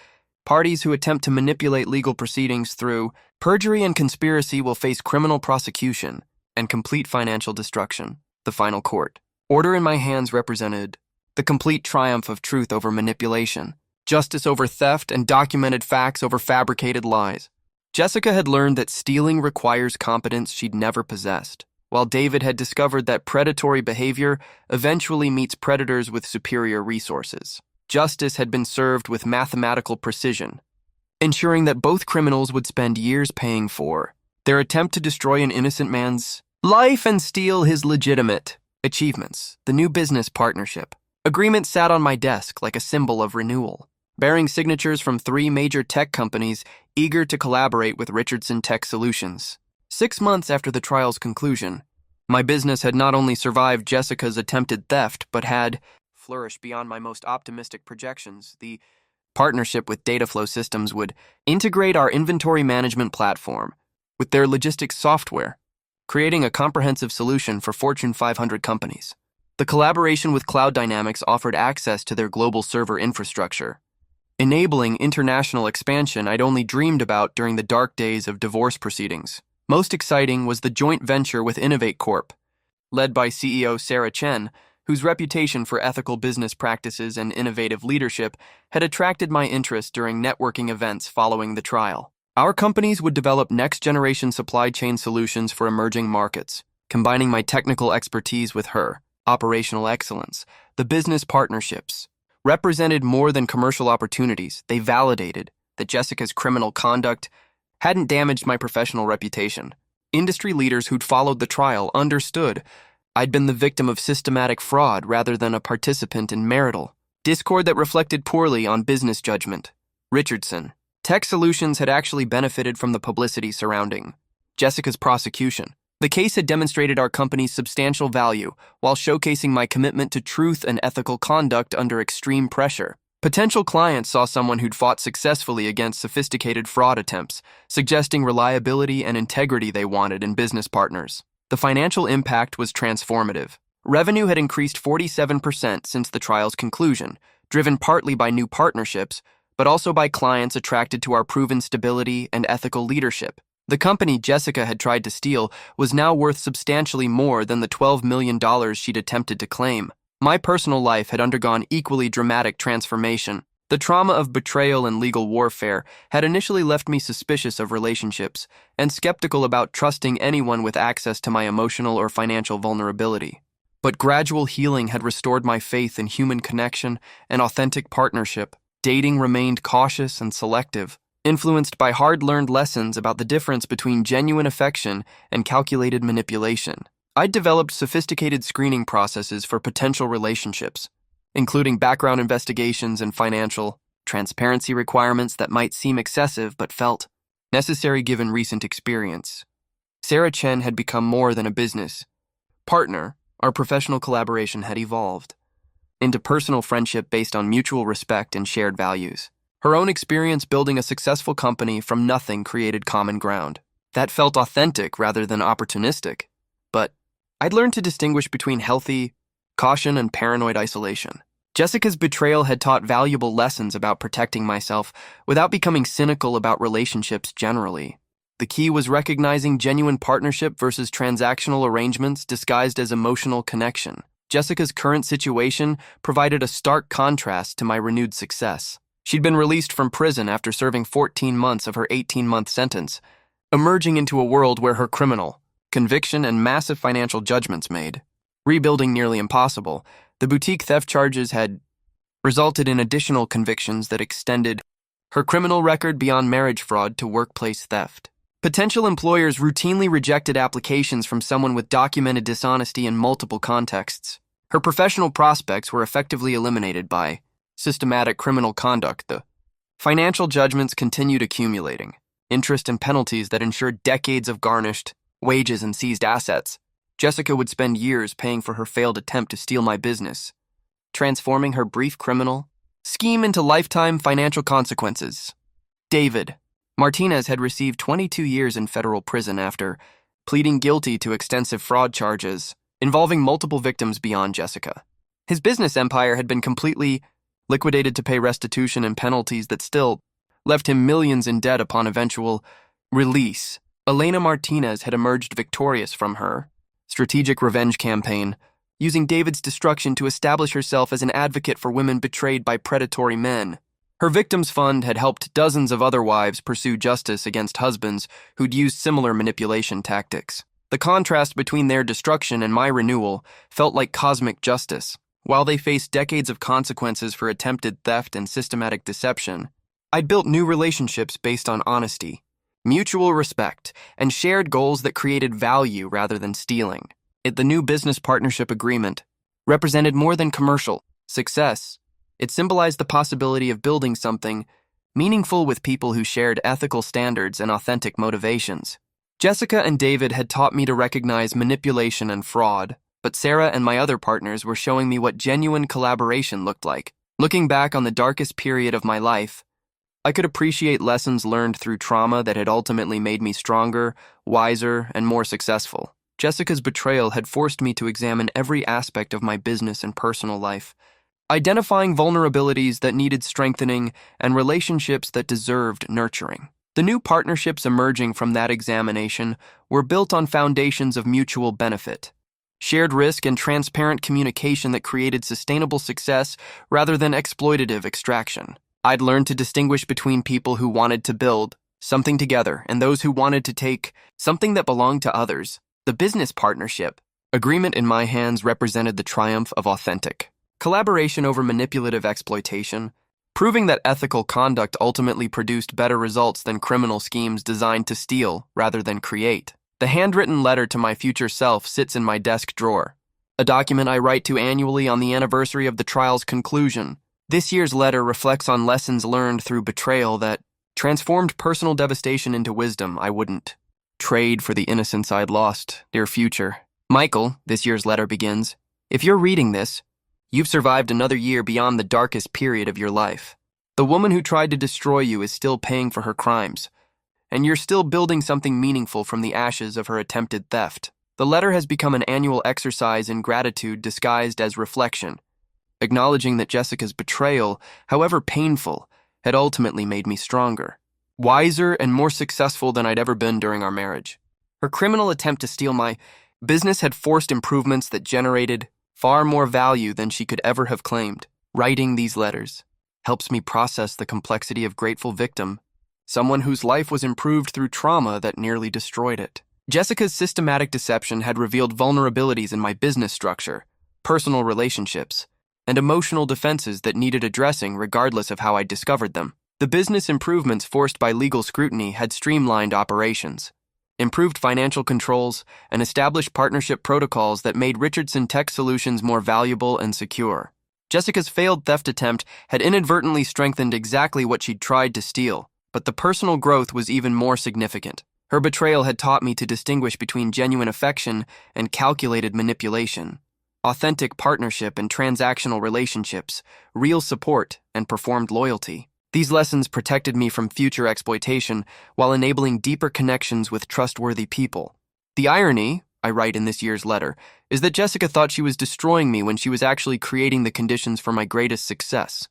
Parties who attempt to manipulate legal proceedings through perjury and conspiracy will face criminal prosecution and complete financial destruction. The final court order in my hands represented the complete triumph of truth over manipulation, justice over theft, and documented facts over fabricated lies. Jessica had learned that stealing requires competence she'd never possessed, while David had discovered that predatory behavior eventually meets predators with superior resources. Justice had been served with mathematical precision, ensuring that both criminals would spend years paying for their attempt to destroy an innocent man's life and steal his legitimate achievements. The new business partnership agreement sat on my desk like a symbol of renewal, bearing signatures from 3 major tech companies eager to collaborate with Richardson Tech Solutions. 6 months after the trial's conclusion, my business had not only survived Jessica's attempted theft, but had flourished beyond my most optimistic projections. The partnership with Dataflow Systems would integrate our inventory management platform with their logistics software, creating a comprehensive solution for Fortune 500 companies. The collaboration with Cloud Dynamics offered access to their global server infrastructure, enabling international expansion I'd only dreamed about during the dark days of divorce proceedings. Most exciting was the joint venture with Innovate Corp, led by CEO Sarah Chen, whose reputation for ethical business practices and innovative leadership had attracted my interest during networking events following the trial. Our companies would develop next-generation supply chain solutions for emerging markets, combining my technical expertise with her operational excellence. The business partnerships represented more than commercial opportunities. They validated that Jessica's criminal conduct hadn't damaged my professional reputation. Industry leaders who'd followed the trial understood I'd been the victim of systematic fraud rather than a participant in marital discord that reflected poorly on business judgment. Richardson Tech Solutions had actually benefited from the publicity surrounding Jessica's prosecution. The case had demonstrated our company's substantial value while showcasing my commitment to truth and ethical conduct under extreme pressure. Potential clients saw someone who'd fought successfully against sophisticated fraud attempts, suggesting reliability and integrity they wanted in business partners. The financial impact was transformative. Revenue had increased 47% since the trial's conclusion, driven partly by new partnerships, but also by clients attracted to our proven stability and ethical leadership. The company Jessica had tried to steal was now worth substantially more than the $12 million she'd attempted to claim. My personal life had undergone equally dramatic transformation. The trauma of betrayal and legal warfare had initially left me suspicious of relationships and skeptical about trusting anyone with access to my emotional or financial vulnerability. But gradual healing had restored my faith in human connection and authentic partnership. Dating remained cautious and selective, influenced by hard-learned lessons about the difference between genuine affection and calculated manipulation. I'd developed sophisticated screening processes for potential relationships, including background investigations and financial transparency requirements that might seem excessive but felt necessary given recent experience. Sarah Chen had become more than a business partner. Our professional collaboration had evolved into personal friendship based on mutual respect and shared values. Her own experience building a successful company from nothing created common ground. That felt authentic rather than opportunistic. But I'd learned to distinguish between healthy caution and paranoid isolation. Jessica's betrayal had taught valuable lessons about protecting myself without becoming cynical about relationships generally. The key was recognizing genuine partnership versus transactional arrangements disguised as emotional connection. Jessica's current situation provided a stark contrast to my renewed success. She'd been released from prison after serving 14 months of her 18-month sentence, emerging into a world where her criminal conviction and massive financial judgments made rebuilding nearly impossible. The boutique theft charges had resulted in additional convictions that extended her criminal record beyond marriage fraud to workplace theft. Potential employers routinely rejected applications from someone with documented dishonesty in multiple contexts. Her professional prospects were effectively eliminated by systematic criminal conduct. The financial judgments continued accumulating, interest and penalties that ensured decades of garnished wages and seized assets. Jessica would spend years paying for her failed attempt to steal my business, transforming her brief criminal scheme into lifetime financial consequences. David Martinez had received 22 years in federal prison after pleading guilty to extensive fraud charges involving multiple victims beyond Jessica. His business empire had been completely liquidated to pay restitution and penalties that still left him millions in debt upon eventual release. Elena Martinez had emerged victorious from her strategic revenge campaign, using David's destruction to establish herself as an advocate for women betrayed by predatory men. Her victims' fund had helped dozens of other wives pursue justice against husbands who'd used similar manipulation tactics. The contrast between their destruction and my renewal felt like cosmic justice. While they faced decades of consequences for attempted theft and systematic deception, I'd built new relationships based on honesty, mutual respect, and shared goals that created value rather than stealing. The new business partnership agreement represented more than commercial success. It symbolized the possibility of building something meaningful with people who shared ethical standards and authentic motivations. Jessica and David had taught me to recognize manipulation and fraud, but Sarah and my other partners were showing me what genuine collaboration looked like. Looking back on the darkest period of my life, I could appreciate lessons learned through trauma that had ultimately made me stronger, wiser, and more successful. Jessica's betrayal had forced me to examine every aspect of my business and personal life, identifying vulnerabilities that needed strengthening and relationships that deserved nurturing. The new partnerships emerging from that examination were built on foundations of mutual benefit, shared risk, and transparent communication that created sustainable success rather than exploitative extraction. I'd learned to distinguish between people who wanted to build something together and those who wanted to take something that belonged to others. The business partnership agreement in my hands represented the triumph of authentic collaboration over manipulative exploitation, proving that ethical conduct ultimately produced better results than criminal schemes designed to steal rather than create. The handwritten letter to my future self sits in my desk drawer, a document I write to annually on the anniversary of the trial's conclusion. This year's letter reflects on lessons learned through betrayal that transformed personal devastation into wisdom I wouldn't trade for the innocence I'd lost. Dear future Michael, this year's letter begins, if you're reading this, You've survived another year beyond the darkest period of your life. The woman who tried to destroy you is still paying for her crimes, and you're still building something meaningful from the ashes of her attempted theft. The letter has become an annual exercise in gratitude disguised as reflection, acknowledging that Jessica's betrayal, however painful, had ultimately made me stronger, wiser, and more successful than I'd ever been during our marriage. Her criminal attempt to steal my business had forced improvements that generated far more value than she could ever have claimed. Writing these letters helps me process the complexity of grateful victim, someone whose life was improved through trauma that nearly destroyed it. Jessica's systematic deception had revealed vulnerabilities in my business structure, personal relationships, and emotional defenses that needed addressing regardless of how I discovered them. The business improvements forced by legal scrutiny had streamlined operations, improved financial controls, and established partnership protocols that made Richardson Tech Solutions more valuable and secure. Jessica's failed theft attempt had inadvertently strengthened exactly what she'd tried to steal, but the personal growth was even more significant. Her betrayal had taught me to distinguish between genuine affection and calculated manipulation, authentic partnership and transactional relationships, real support and performed loyalty. These lessons protected me from future exploitation while enabling deeper connections with trustworthy people. The irony, I write in this year's letter, is that Jessica thought she was destroying me when she was actually creating the conditions for my greatest success.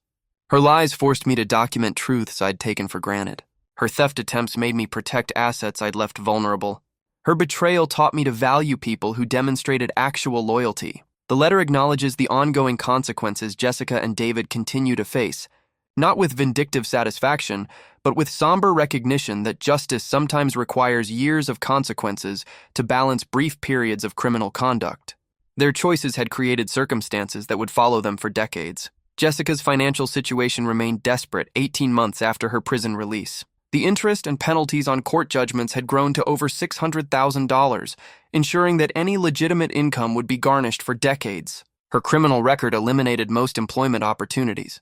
Her lies forced me to document truths I'd taken for granted. Her theft attempts made me protect assets I'd left vulnerable. Her betrayal taught me to value people who demonstrated actual loyalty. The letter acknowledges the ongoing consequences Jessica and David continue to face, not with vindictive satisfaction, but with somber recognition that justice sometimes requires years of consequences to balance brief periods of criminal conduct. Their choices had created circumstances that would follow them for decades. Jessica's financial situation remained desperate 18 months after her prison release. The interest and penalties on court judgments had grown to over $600,000, ensuring that any legitimate income would be garnished for decades. Her criminal record eliminated most employment opportunities,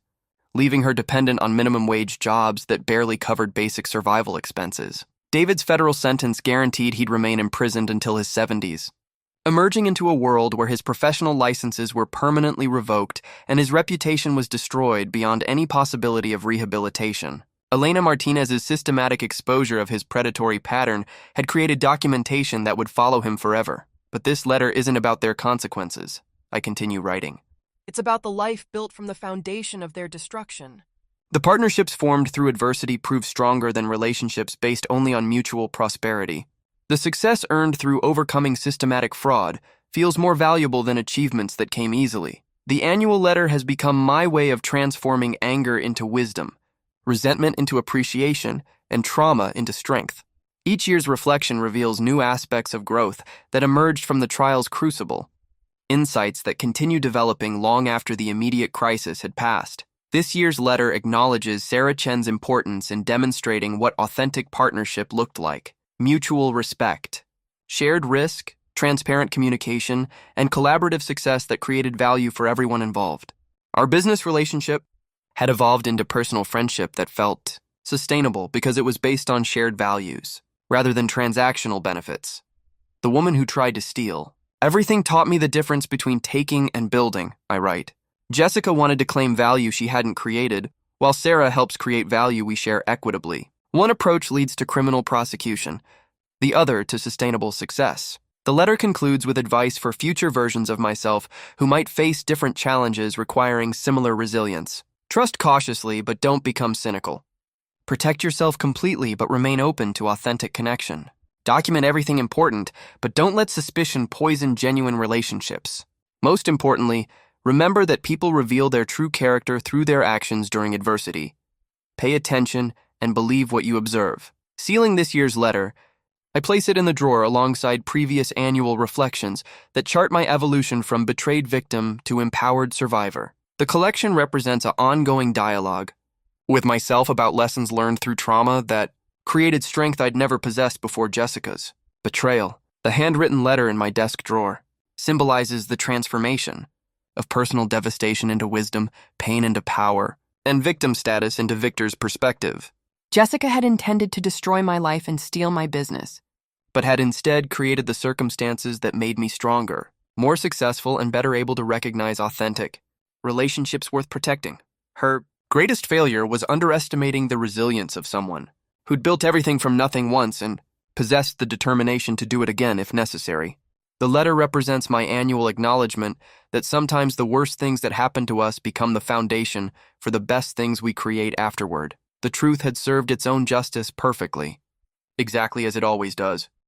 leaving her dependent on minimum wage jobs that barely covered basic survival expenses. David's federal sentence guaranteed he'd remain imprisoned until his 70s, emerging into a world where his professional licenses were permanently revoked and his reputation was destroyed beyond any possibility of rehabilitation. Elena Martinez's systematic exposure of his predatory pattern had created documentation that would follow him forever. But this letter isn't about their consequences. I continue writing. It's about the life built from the foundation of their destruction. The partnerships formed through adversity prove stronger than relationships based only on mutual prosperity. The success earned through overcoming systematic fraud feels more valuable than achievements that came easily. The annual letter has become my way of transforming anger into wisdom, resentment into appreciation, and trauma into strength. Each year's reflection reveals new aspects of growth that emerged from the trial's crucible, insights that continue developing long after the immediate crisis had passed. This year's letter acknowledges Sarah Chen's importance in demonstrating what authentic partnership looked like: mutual respect, shared risk, transparent communication, and collaborative success that created value for everyone involved. Our business relationship had evolved into personal friendship that felt sustainable because it was based on shared values, rather than transactional benefits. The woman who tried to steal. Everything taught me the difference between taking and building, I write. Jessica wanted to claim value she hadn't created, while Sarah helps create value we share equitably. One approach leads to criminal prosecution, the other to sustainable success. The letter concludes with advice for future versions of myself who might face different challenges requiring similar resilience. Trust cautiously, but don't become cynical. Protect yourself completely, but remain open to authentic connection. Document everything important, but don't let suspicion poison genuine relationships. Most importantly, remember that people reveal their true character through their actions during adversity. Pay attention and believe what you observe. Sealing this year's letter, I place it in the drawer alongside previous annual reflections that chart my evolution from betrayed victim to empowered survivor. The collection represents an ongoing dialogue with myself about lessons learned through trauma that created strength I'd never possessed before Jessica's. Betrayal, the handwritten letter in my desk drawer, symbolizes the transformation of personal devastation into wisdom, pain into power, and victim status into victor's perspective. Jessica had intended to destroy my life and steal my business, but had instead created the circumstances that made me stronger, more successful, and better able to recognize authentic relationships worth protecting. Her greatest failure was underestimating the resilience of someone who'd built everything from nothing once and possessed the determination to do it again if necessary. The letter represents my annual acknowledgement that sometimes the worst things that happen to us become the foundation for the best things we create afterward. The truth had served its own justice perfectly, exactly as it always does.